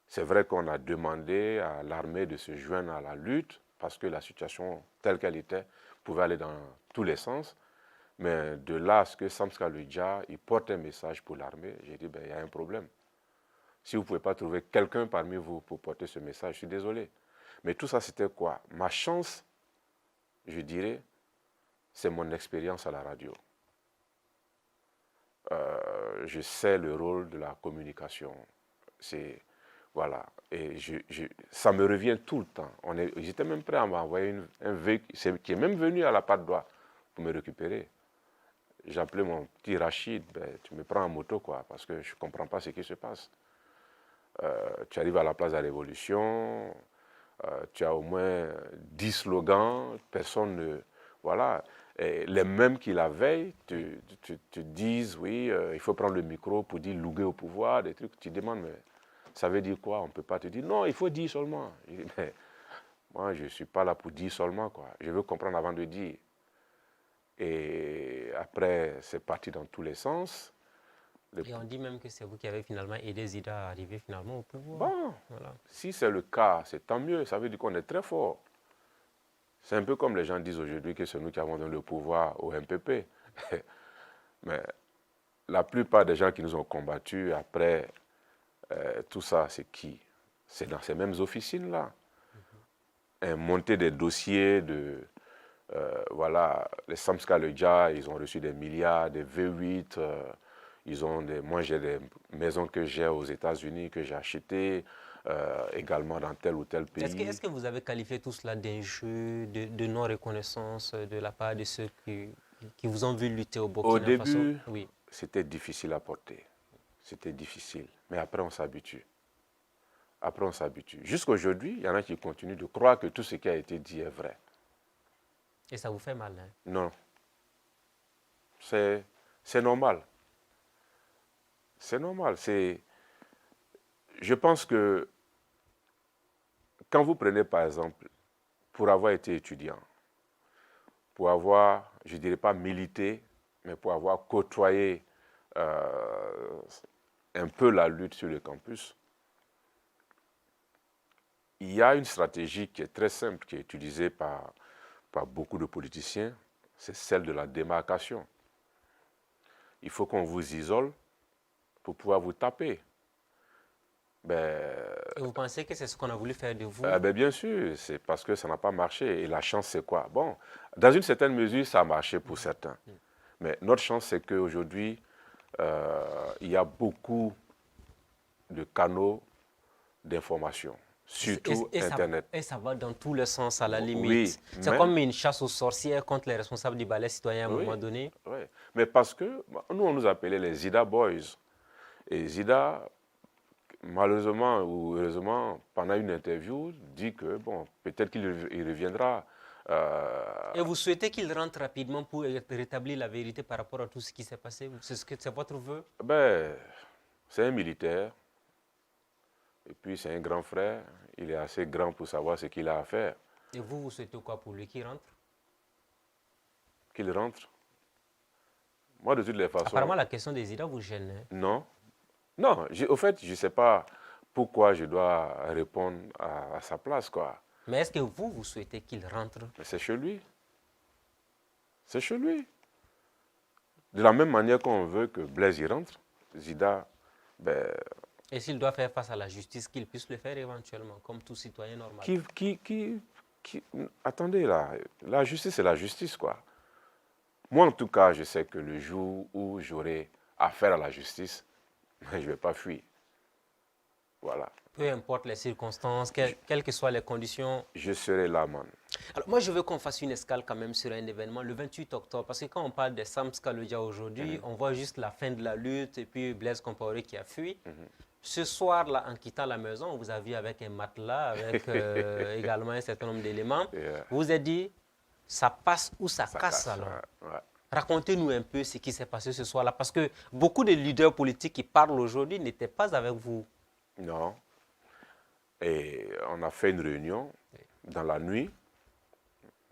C'est vrai qu'on a demandé à l'armée de se joindre à la lutte parce que la situation telle qu'elle était pouvait aller dans tous les sens. Mais de là à ce que Samska Luja, il porte un message pour l'armée, j'ai dit, ben, il y a un problème. Si vous ne pouvez pas trouver quelqu'un parmi vous pour porter ce message, je suis désolé. Mais tout ça, c'était quoi? Ma chance, je dirais, c'est mon expérience à la radio. Je sais le rôle de la communication. C'est, voilà. Et ça me revient tout le temps. J'étais même prêt à m'envoyer un véhicule qui est même venu à la patte d'oie pour me récupérer. J'appelais mon petit Rachid, ben, tu me prends en moto, quoi, parce que je ne comprends pas ce qui se passe. Tu arrives à la place de la Révolution, tu as au moins 10 slogans, personne ne... Voilà. Et les mêmes qui la veille te disent, oui, il faut prendre le micro pour dire louer au pouvoir, des trucs. Tu demandes, mais ça veut dire quoi? On ne peut pas te dire, non, il faut dire seulement. Je dis, mais moi, je ne suis pas là pour dire seulement, quoi. Je veux comprendre avant de dire. Et après, c'est parti dans tous les sens. Et on dit même que c'est vous qui avez finalement aidé Zida à arriver finalement au pouvoir. Bon, Voilà. si c'est le cas, c'est tant mieux. Ça veut dire qu'on est très fort. C'est un peu comme les gens disent aujourd'hui que c'est nous qui avons donné le pouvoir au MPP. Mais la plupart des gens qui nous ont combattus après tout ça, c'est qui? C'est dans ces mêmes officines-là. Monter des dossiers voilà, les Samska-Leja, ils ont reçu des milliards, des V8, moi j'ai des maisons que j'ai aux États-Unis, que j'ai achetées, également dans tel ou tel pays. Est-ce que vous avez qualifié tout cela d'un jeu de non-reconnaissance de la part de ceux qui vous ont vu lutter au Au Burkina Faso? début, Oui. c'était difficile à porter. C'était difficile. Mais après, on s'habitue. Après, on s'habitue. Jusqu'aujourd'hui, il y en a qui continuent de croire que tout ce qui a été dit est vrai. Et ça vous fait mal, hein? Non. C'est normal. C'est normal. Je pense que quand vous prenez, par exemple, pour avoir été étudiant, pour avoir, je ne dirais pas milité, mais pour avoir côtoyé un peu la lutte sur le campus, il y a une stratégie qui est très simple, qui est utilisée par beaucoup de politiciens, c'est celle de la démarcation. Il faut qu'on vous isole pour pouvoir vous taper. Et vous pensez que c'est ce qu'on a voulu faire de vous? Bien sûr, c'est parce que ça n'a pas marché. Et la chance, c'est quoi? Bon, dans une certaine mesure, ça a marché pour certains. Mais notre chance, c'est qu'aujourd'hui, il y a beaucoup de canaux d'information, surtout Internet. Et ça va dans tous les sens, à la limite. Oui, C'est comme une chasse aux sorcières contre les responsables du ballet citoyen à un oui, moment donné. oui. Mais parce que nous, on nous appelait les Zida Boys. Et Zida, malheureusement ou heureusement, pendant une interview, dit que, bon, peut-être qu'il reviendra. Et vous souhaitez qu'il rentre rapidement pour rétablir la vérité par rapport à tout ce qui s'est passé? C'est votre vœu? C'est un militaire. Et puis, c'est un grand frère. Il est assez grand pour savoir ce qu'il a à faire. Et vous souhaitez quoi pour lui qu'il rentre? Qu'il rentre. Moi, de toutes les façons... Apparemment, la question des IDA vous gêne. Hein? Non. Non, au fait, je ne sais pas pourquoi je dois répondre à sa place, quoi. Mais est-ce que vous souhaitez qu'il rentre? Mais c'est chez lui. C'est chez lui. De la même manière qu'on veut que Blaise y rentre, Zida, Et s'il doit faire face à la justice, qu'il puisse le faire éventuellement, comme tout citoyen normal. Attendez, là, la justice, c'est la justice, quoi. Moi, en tout cas, je sais que le jour où j'aurai affaire à la justice, je ne vais pas fuir. Voilà. Peu importe les circonstances, quelles que soient les conditions. Je serai là, man. Alors, moi, je veux qu'on fasse une escale quand même sur un événement le 28 octobre. Parce que quand on parle des Samska-Leja aujourd'hui, on voit juste la fin de la lutte et puis Blaise Compaoré qui a fui. Ce soir-là, en quittant la maison, on vous a vu avec un matelas, avec également un certain nombre d'éléments. Vous vous êtes dit, ça passe ou ça casse alors. Ouais. Racontez-nous un peu ce qui s'est passé ce soir-là. Parce que beaucoup de leaders politiques qui parlent aujourd'hui n'étaient pas avec vous. Non. Et on a fait une réunion dans la nuit.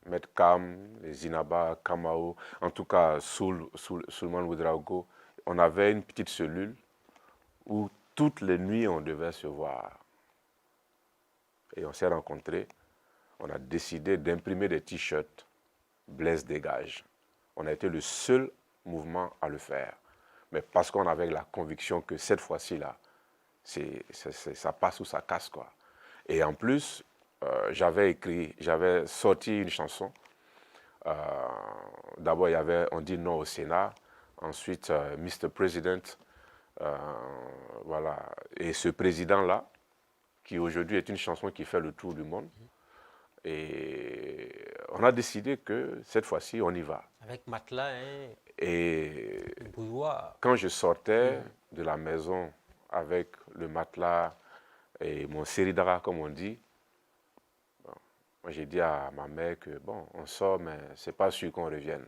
Maître Kam, les Inaba, Kamao, en tout cas Soulman Ouedraogo, on avait une petite cellule où toutes les nuits on devait se voir. Et on s'est rencontrés. On a décidé d'imprimer des t-shirts Blaise dégage. On a été le seul mouvement à le faire. Mais parce qu'on avait la conviction que cette fois-ci-là, ça passe ou ça casse, quoi. Et en plus, j'avais sorti une chanson. D'abord, il y avait On dit non au Sénat. Ensuite, Mr. President. Voilà. Et ce président-là, qui aujourd'hui est une chanson qui fait le tour du monde. Et on a décidé que cette fois-ci, on y va. Avec matelas, hein, et bouilloire. Quand je sortais de la maison avec le matelas et mon séridara, comme on dit, bon, moi j'ai dit à ma mère que bon, on sort, mais c'est pas sûr qu'on revienne.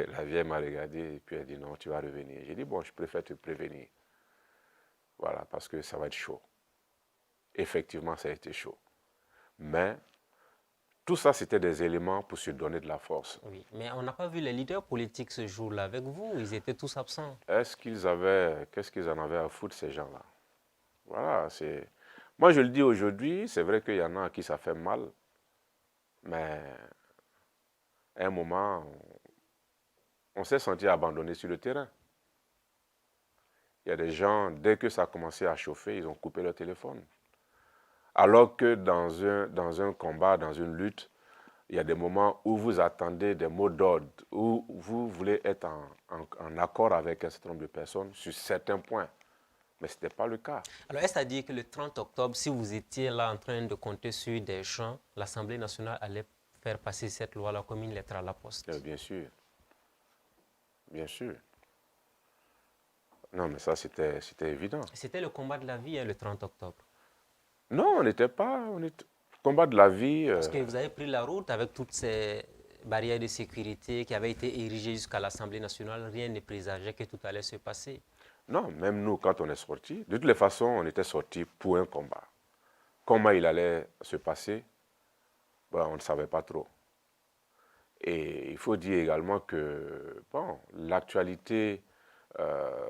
La vieille m'a regardé et puis elle dit non, tu vas revenir. J'ai dit bon, je préfère te prévenir. Voilà, parce que ça va être chaud. Effectivement, ça a été chaud. Mais tout ça, c'était des éléments pour se donner de la force. Oui, mais on n'a pas vu les leaders politiques ce jour-là avec vous. Ils étaient tous absents. Qu'est-ce qu'ils en avaient à foutre, ces gens-là? Voilà, c'est... Moi, je le dis aujourd'hui, c'est vrai qu'il y en a à qui ça fait mal, mais à un moment, on s'est senti abandonné sur le terrain. Il y a des gens, dès que ça a commencé à chauffer, ils ont coupé leur téléphone. Alors que dans un combat, dans une lutte, il y a des moments où vous attendez des mots d'ordre, où vous voulez être en accord avec un certain nombre de personnes sur certains points. Mais ce n'était pas le cas. Alors, est-ce à dire que le 30 octobre, si vous étiez là en train de compter sur des gens, l'Assemblée nationale allait faire passer cette loi-là comme une lettre à la poste? Bien sûr. Bien sûr. Non, mais ça, c'était évident. C'était le combat de la vie, hein, le 30 octobre. Non, on n'était pas... Combat de la vie... Parce que vous avez pris la route avec toutes ces barrières de sécurité qui avaient été érigées jusqu'à l'Assemblée nationale. Rien ne présageait que tout allait se passer. Non, même nous, quand on est sortis, de toutes les façons, on était sortis pour un combat. Comment il allait se passer, ben, on ne savait pas trop. Et il faut dire également que bon, l'actualité,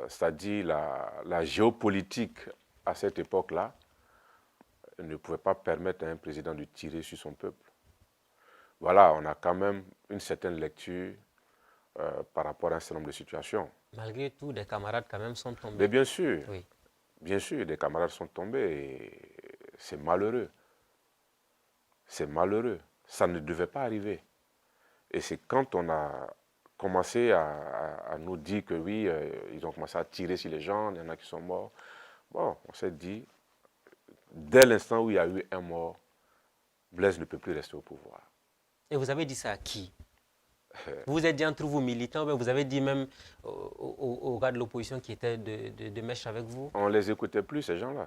c'est-à-dire la géopolitique à cette époque-là, ne pouvait pas permettre à un président de tirer sur son peuple. Voilà, on a quand même une certaine lecture par rapport à un certain nombre de situations. Malgré tout, des camarades quand même sont tombés. Mais bien sûr, Oui. bien sûr, des camarades sont tombés et c'est malheureux. C'est malheureux. Ça ne devait pas arriver. Et c'est quand on a commencé à nous dire que oui, ils ont commencé à tirer sur les gens, il y en a qui sont morts. Bon, on s'est dit, dès l'instant où il y a eu un mort, Blaise ne peut plus rester au pouvoir. Et vous avez dit ça à qui? Vous vous êtes dit entre vous militants, mais vous avez dit même aux gars de l'opposition qui étaient de mèche avec vous? On ne les écoutait plus, ces gens-là.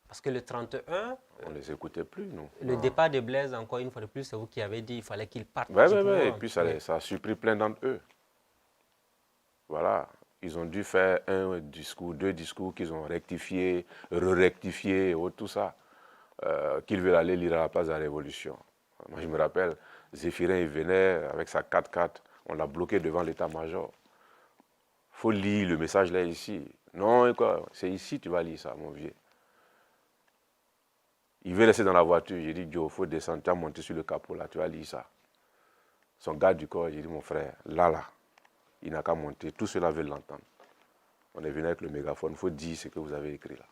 Parce que le 31, On ne les écoutait plus, nous. le départ de Blaise, encore une fois de plus, c'est vous qui avez dit qu'il fallait qu'il parte Oui, du oui, oui. pouvoir. Et puis ça a surpris plein d'entre eux. Voilà. Ils ont dû faire un discours, deux discours qu'ils ont rectifiés, re-rectifiés, tout ça. Qu'ils veulent aller lire à la place de la Révolution. Moi, je me rappelle, Zéphirin, il venait avec sa 4x4. On l'a bloqué devant l'état-major. Il faut lire le message là, ici. Non, quoi, c'est ici tu vas lire ça, mon vieux. Il veut laisser dans la voiture. J'ai dit, Joe, il faut descendre, tu vas monter sur le capot là, tu vas lire ça. Son garde du corps, j'ai dit, mon frère, là, il n'a qu'à monter. Tout cela veut l'entendre. On est venu avec le mégaphone, il faut dire ce que vous avez écrit là.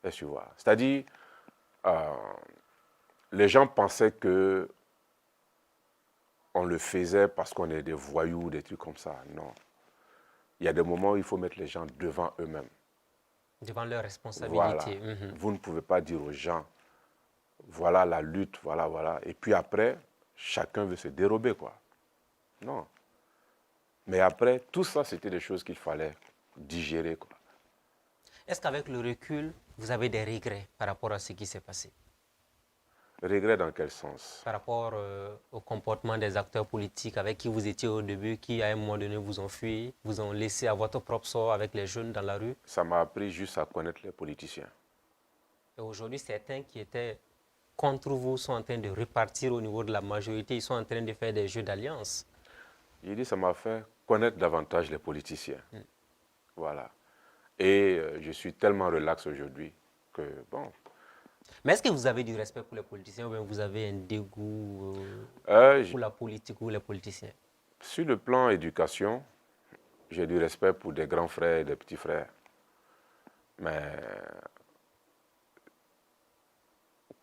Est-ce que tu vois? C'est-à-dire, les gens pensaient que on le faisait parce qu'on est des voyous, des trucs comme ça. Non. Il y a des moments où il faut mettre les gens devant eux-mêmes. Devant leurs responsabilités. Voilà. Vous ne pouvez pas dire aux gens, voilà la lutte, voilà, voilà. Et puis après, chacun veut se dérober, quoi. Non. Mais après, tout ça, c'était des choses qu'il fallait digérer, quoi. Est-ce qu'avec le recul, vous avez des regrets par rapport à ce qui s'est passé? Regret dans quel sens? Par rapport au comportement des acteurs politiques avec qui vous étiez au début, qui à un moment donné vous ont fui, vous ont laissé à votre propre sort avec les jeunes dans la rue? Ça m'a appris juste à connaître les politiciens. Et aujourd'hui, certains qui étaient contre vous sont en train de repartir au niveau de la majorité, ils sont en train de faire des jeux d'alliance. J'ai dit, ça m'a fait connaître davantage les politiciens. Voilà. Et je suis tellement relax aujourd'hui que, bon. Mais est-ce que vous avez du respect pour les politiciens ou bien vous avez un dégoût pour la politique ou les politiciens? Sur le plan éducation, j'ai du respect pour des grands frères et des petits frères. Mais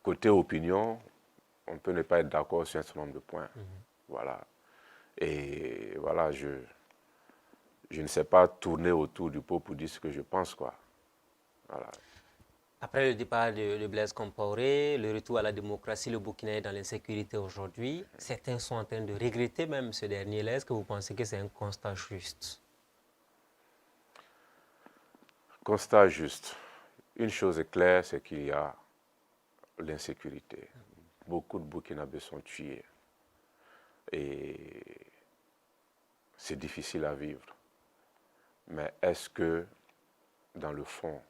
côté opinion, on peut ne pas être d'accord sur un certain nombre de points. Voilà. Et voilà, je ne sais pas tourner autour du pot pour dire ce que je pense, quoi. Voilà. Après le départ de Blaise Compaoré, le retour à la démocratie, le Burkina est dans l'insécurité aujourd'hui. Certains sont en train de regretter même ce dernier. Est-ce que vous pensez que c'est un constat juste? Constat juste. Une chose est claire, c'est qu'il y a l'insécurité. Beaucoup de Burkinabés sont tués. Et c'est difficile à vivre. Mais est-ce que, dans le fond,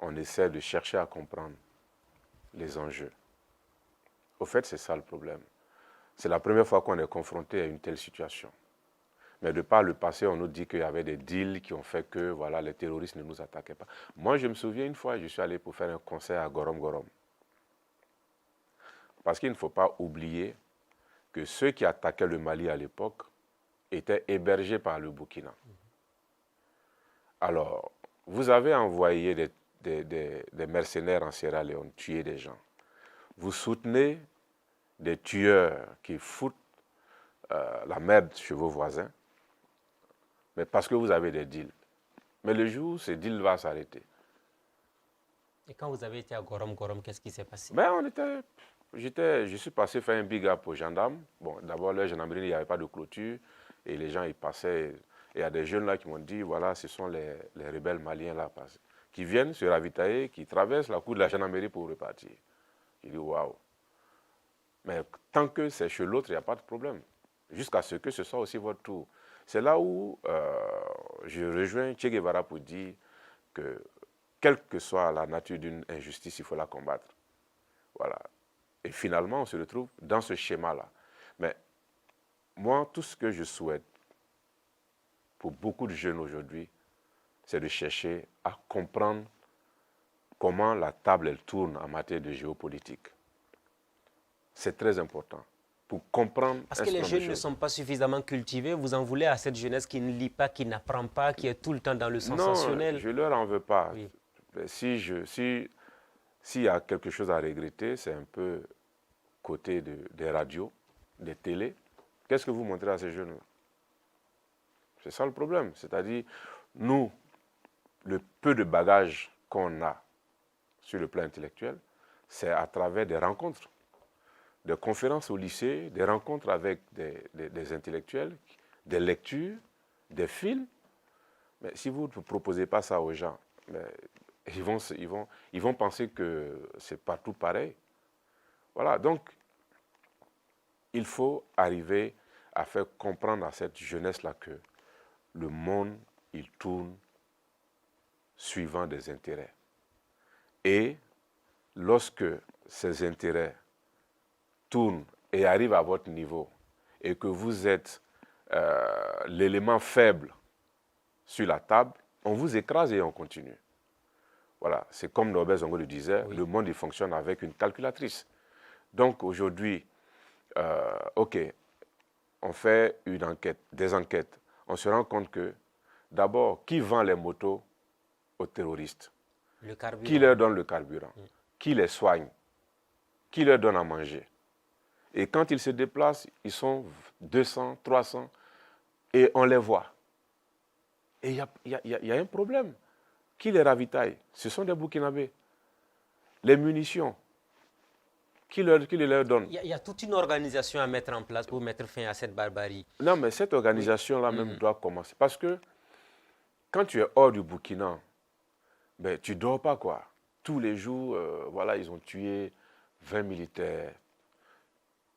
on essaie de chercher à comprendre les enjeux. Au fait, c'est ça le problème. C'est la première fois qu'on est confronté à une telle situation. Mais de par le passé, on nous dit qu'il y avait des deals qui ont fait que voilà, les terroristes ne nous attaquaient pas. Moi, je me souviens une fois, je suis allé pour faire un concert à Gorom Gorom. Parce qu'il ne faut pas oublier que ceux qui attaquaient le Mali à l'époque étaient hébergés par le Burkina. Alors, vous avez envoyé des mercenaires en Sierra Leone tuer des gens. Vous soutenez des tueurs qui foutent la merde chez vos voisins, mais parce que vous avez des deals. Mais le jour où ces deals vont s'arrêter. Et quand vous avez été à Gorom Gorom, qu'est-ce qui s'est passé? Ben, je suis passé faire un big up aux gendarmes. Bon, d'abord, la gendarmerie, il n'y avait pas de clôture. Et les gens, ils passaient. Et il y a des jeunes là qui m'ont dit, voilà, ce sont les rebelles maliens là, qui viennent se ravitailler, qui traversent la cour de la gendarmerie pour repartir. J'ai dit, waouh. Mais tant que c'est chez l'autre, il n'y a pas de problème. Jusqu'à ce que ce soit aussi votre tour. C'est là où je rejoins Che Guevara pour dire que, quelle que soit la nature d'une injustice, il faut la combattre. Voilà. Et finalement, on se retrouve dans ce schéma-là. Mais moi, tout ce que je souhaite pour beaucoup de jeunes aujourd'hui, c'est de chercher à comprendre comment la table elle tourne en matière de géopolitique. C'est très important. Pour comprendre. Parce que les jeunes ne sont pas suffisamment cultivés. Vous en voulez à cette jeunesse qui ne lit pas, qui n'apprend pas, qui est tout le temps dans le sensationnel. Non, je ne leur en veux pas. Oui. S'il y a quelque chose à regretter, c'est un peu côté des radios, des télés. Qu'est-ce que vous montrez à ces jeunes? C'est ça le problème. C'est-à-dire, nous, le peu de bagages qu'on a sur le plan intellectuel, c'est à travers des rencontres, des conférences au lycée, des rencontres avec des intellectuels, des lectures, des films. Mais si vous ne proposez pas ça aux gens, ils vont penser que c'est partout pareil. Voilà, donc il faut arriver à faire comprendre à cette jeunesse-là que le monde, il tourne suivant des intérêts. Et lorsque ces intérêts tournent et arrivent à votre niveau et que vous êtes l'élément faible sur la table, on vous écrase et on continue. Voilà, c'est comme Norbert Zongo le disait, oui. Le monde il fonctionne avec une calculatrice. Donc aujourd'hui, ok, on fait une enquête, des enquêtes. On se rend compte que, d'abord, qui vend les motos aux terroristes? Qui leur donne le carburant? Qui les soigne? Qui leur donne à manger? Et quand ils se déplacent, ils sont 200, 300, et on les voit. Et il y a un problème. Qui les ravitaille? Ce sont des Burkinabés. Les munitions, qui les leur donne? Il y a toute une organisation à mettre en place pour mettre fin à cette barbarie. Non, mais cette organisation-là même doit commencer. Parce que quand tu es hors du Burkina, ben, tu ne dors pas, quoi. Tous les jours, voilà, ils ont tué 20 militaires,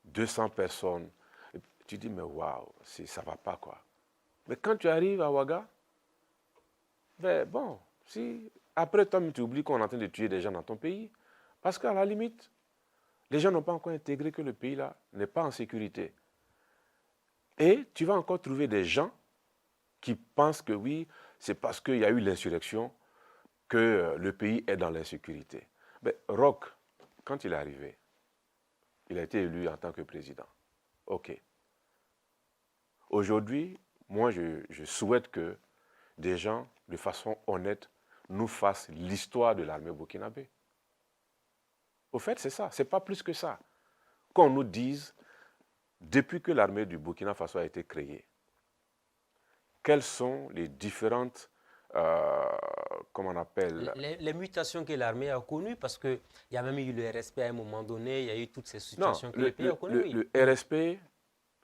200 personnes. Et tu dis, mais waouh, ça ne va pas, quoi. Mais quand tu arrives à Ouaga, ben bon, si après toi, tu oublies qu'on est en train de tuer des gens dans ton pays, parce qu'à la limite, les gens n'ont pas encore intégré que le pays-là n'est pas en sécurité. Et tu vas encore trouver des gens qui pensent que oui, c'est parce qu'il y a eu l'insurrection que le pays est dans l'insécurité. Mais Roch, quand il est arrivé, il a été élu en tant que président. OK. Aujourd'hui, moi, je souhaite que des gens, de façon honnête, nous fassent l'histoire de l'armée burkinabé. Au fait, c'est ça. Ce n'est pas plus que ça. Qu'on nous dise, depuis que l'armée du Burkina Faso a été créée, quelles sont les différentes, comment on appelle... Les mutations que l'armée a connues, parce qu'il y a même eu le RSP à un moment donné, il y a eu toutes ces situations que le pays a connues. Oui. Le RSP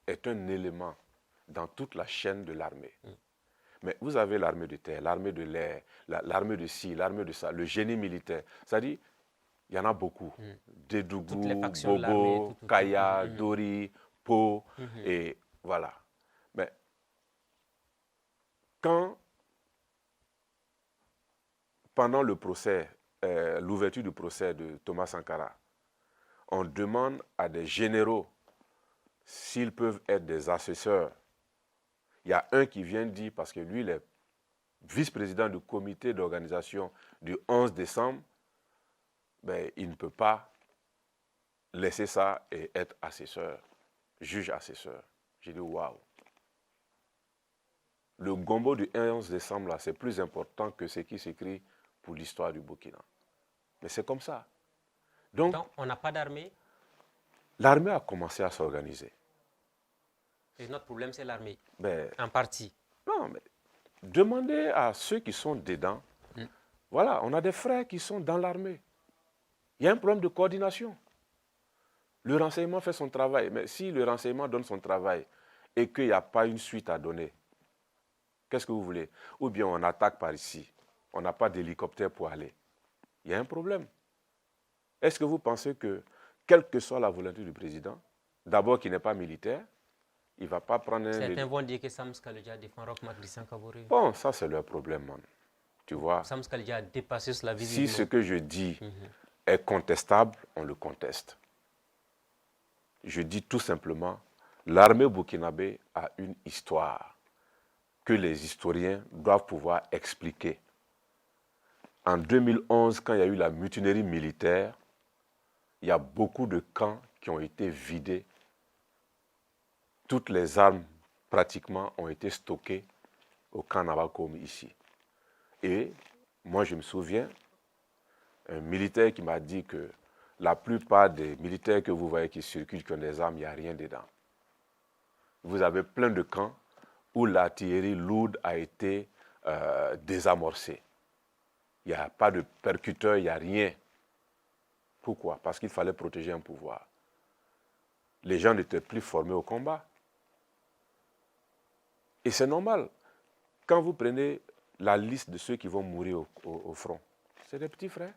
est un élément dans toute la chaîne de l'armée. Mais vous avez l'armée de terre, l'armée de l'air, l'armée de ci, l'armée de ça, le génie militaire. C'est-à-dire, il y en a beaucoup. Dédougou, Bobo, Kaya, Dori, Po, et voilà. Mais quand, pendant le procès l'ouverture du procès de Thomas Sankara, on demande à des généraux s'ils peuvent être des assesseurs. Il y a un qui vient dire, parce que lui, il est vice-président du comité d'organisation du 11 décembre, ben, il ne peut pas laisser ça et être assesseur, juge assesseur. J'ai dit, waouh. Le gombo du 11 décembre, là, c'est plus important que ce qui s'écrit pour l'histoire du Burkina. Mais c'est comme ça. Donc, on n'a pas d'armée? L'armée a commencé à s'organiser. Et notre problème, c'est l'armée, Ben, en partie. Non, mais demandez à ceux qui sont dedans. Voilà, on a des frères qui sont dans l'armée. Il y a un problème de coordination. Le renseignement fait son travail, mais si le renseignement donne son travail et qu'il n'y a pas une suite à donner, qu'est-ce que vous voulez? Ou bien on attaque par ici, on n'a pas d'hélicoptère pour aller. Il y a un problème. Est-ce que vous pensez que, quelle que soit la volonté du président, d'abord qu'il n'est pas militaire, il ne va pas prendre un... Certains vont dire que Sam Skaleja défend Roch Marc Christian Kaboré. Bon, ça c'est leur problème, man. Tu vois? Sam Skaleja a dépassé cela Si visiblement. ce que je dis est contestable, on le conteste. Je dis tout simplement, l'armée burkinabé a une histoire que les historiens doivent pouvoir expliquer. En 2011, quand il y a eu la mutinerie militaire, il y a beaucoup de camps qui ont été vidés. Toutes les armes, pratiquement, ont été stockées au camp Navakom ici. Et moi, je me souviens, un militaire qui m'a dit que la plupart des militaires que vous voyez qui circulent, qui ont des armes, il n'y a rien dedans. Vous avez plein de camps où l'artillerie lourde a été désamorcée. Il n'y a pas de percuteur, il n'y a rien. Pourquoi? Parce qu'il fallait protéger un pouvoir. Les gens n'étaient plus formés au combat. Et c'est normal. Quand vous prenez la liste de ceux qui vont mourir au front, c'est des petits frères.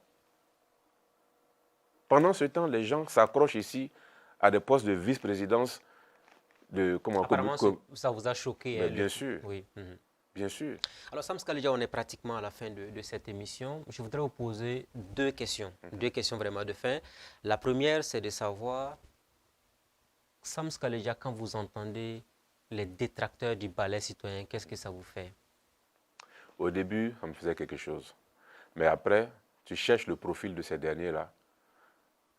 Pendant ce temps, les gens s'accrochent ici à des postes de vice-présidence. Apparemment, ça vous a choqué. Mais bien sûr. Oui. Bien sûr. Alors, Sam Skaleja, on est pratiquement à la fin de cette émission. Je voudrais vous poser deux questions. Deux questions vraiment de fin. La première, c'est de savoir, Sam Skaleja, quand vous entendez les détracteurs du ballet citoyen, qu'est-ce que ça vous fait? Au début, ça me faisait quelque chose. Mais après, tu cherches le profil de ces derniers-là.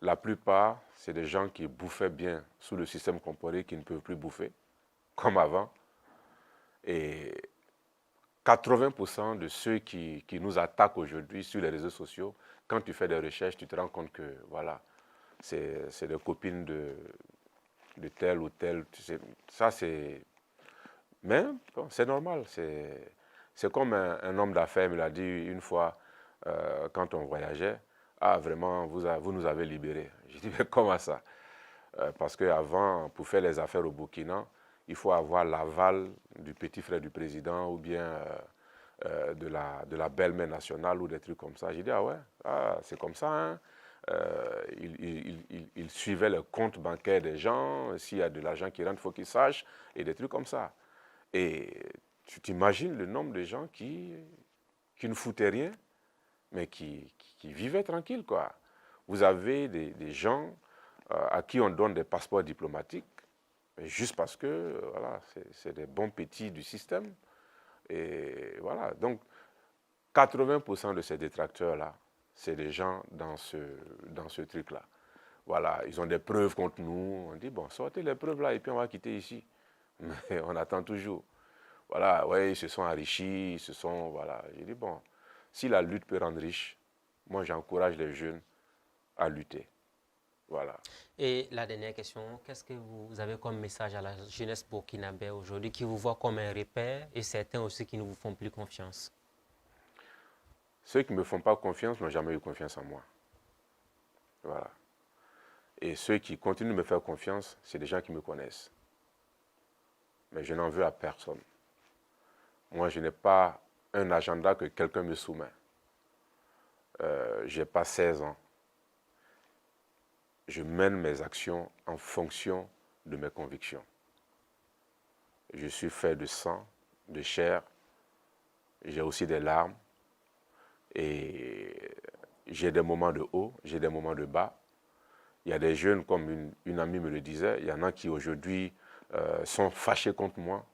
La plupart, c'est des gens qui bouffaient bien sous le système comparé, qui ne peuvent plus bouffer, comme avant. Et 80% de ceux qui nous attaquent aujourd'hui sur les réseaux sociaux, quand tu fais des recherches, tu te rends compte que, voilà, c'est des copines de tel ou tel. Tu sais, ça, c'est... Mais bon, c'est normal. C'est comme un homme d'affaires me l'a dit une fois quand on voyageait. Ah, vraiment, vous nous avez libérés. J'ai dit, mais comment ça? Parce qu'avant, pour faire les affaires au Burkina, il faut avoir l'aval du petit frère du président ou bien de la belle-mère nationale ou des trucs comme ça. J'ai dit, ah ouais, c'est comme ça. Hein? Il suivait le compte bancaire des gens. S'il y a de l'argent qui rentre, il faut qu'ils sachent. Et des trucs comme ça. Et tu t'imagines le nombre de gens qui ne foutaient rien, mais qui vivaient tranquilles, quoi. Vous avez des gens à qui on donne des passeports diplomatiques, juste parce que voilà, c'est des bons petits du système. Et voilà, donc 80% de ces détracteurs-là, c'est des gens dans ce truc-là. Voilà, ils ont des preuves contre nous. On dit, bon, sortez les preuves là et puis on va quitter ici. Mais on attend toujours. Voilà, ouais, ils se sont enrichis, ils se sont, voilà. J'ai dit, bon, si la lutte peut rendre riche, moi j'encourage les jeunes à lutter. Voilà. Et la dernière question, qu'est-ce que vous avez comme message à la jeunesse burkinabé aujourd'hui qui vous voit comme un repère et certains aussi qui ne vous font plus confiance? Ceux qui ne me font pas confiance n'ont jamais eu confiance en moi. Voilà. Et ceux qui continuent de me faire confiance, c'est des gens qui me connaissent. Mais je n'en veux à personne. Moi, je n'ai pas un agenda que quelqu'un me soumet. Je n'ai pas 16 ans. Je mène mes actions en fonction de mes convictions. Je suis fait de sang, de chair, j'ai aussi des larmes et j'ai des moments de haut, j'ai des moments de bas. Il y a des jeunes, comme une amie me le disait, il y en a qui aujourd'hui sont fâchés contre moi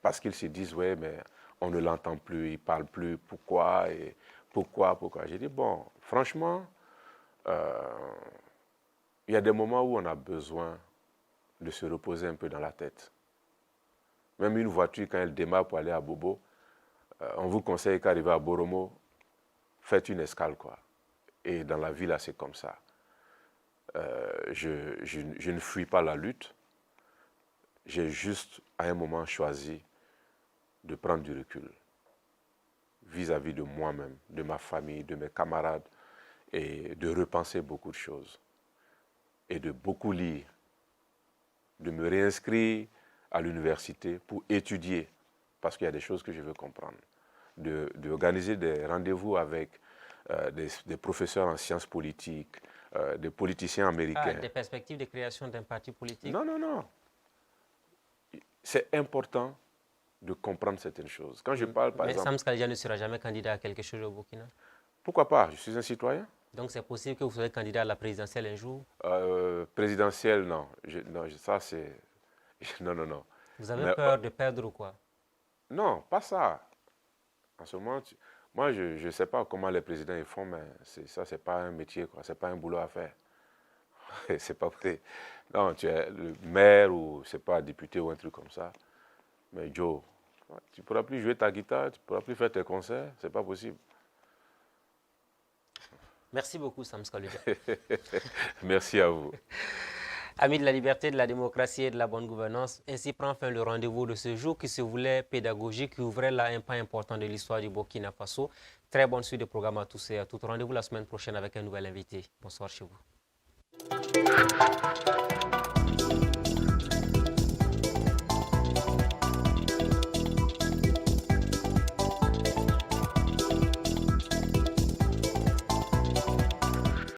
parce qu'ils se disent, ouais, mais on ne l'entend plus, il ne parle plus, pourquoi et pourquoi. J'ai dit, bon, franchement, il y a des moments où on a besoin de se reposer un peu dans la tête. Même une voiture, quand elle démarre pour aller à Bobo, on vous conseille qu'arriver à Boromo, faites une escale, quoi. Et dans la vie, là, c'est comme ça. Je ne fuis pas la lutte. J'ai juste, à un moment, choisi de prendre du recul vis-à-vis de moi-même, de ma famille, de mes camarades, et de repenser beaucoup de choses, et de beaucoup lire, de me réinscrire à l'université pour étudier, parce qu'il y a des choses que je veux comprendre, d'organiser des rendez-vous avec des professeurs en sciences politiques, des politiciens américains. Des perspectives de création d'un parti politique? Non, non, non. C'est important de comprendre certaines choses. Quand je parle, par exemple... Mais Sam Skadja ne sera jamais candidat à quelque chose au Burkina? Pourquoi pas? Je suis un citoyen. Donc c'est possible que vous soyez candidat à la présidentielle un jour? Présidentielle, non. Non, ça c'est... Non, non, non. Vous avez peur de perdre ou quoi? Non, pas ça. En ce moment, moi, je ne sais pas comment les présidents ils font, mais ça, c'est pas un métier, quoi. C'est pas un boulot à faire. C'est pas vrai. Non, tu es le maire ou, c'est pas, député ou un truc comme ça. Mais Joe, tu ne pourras plus jouer ta guitare, tu ne pourras plus faire tes concerts, c'est pas possible. Merci beaucoup, Sam Skadja. Merci à vous. Amis de la liberté, de la démocratie et de la bonne gouvernance, ainsi prend fin le rendez-vous de ce jour qui se voulait pédagogique, qui ouvrait là un pas important de l'histoire du Burkina Faso. Très bonne suite de programme à tous et à toutes. Rendez-vous la semaine prochaine avec un nouvel invité. Bonsoir chez vous.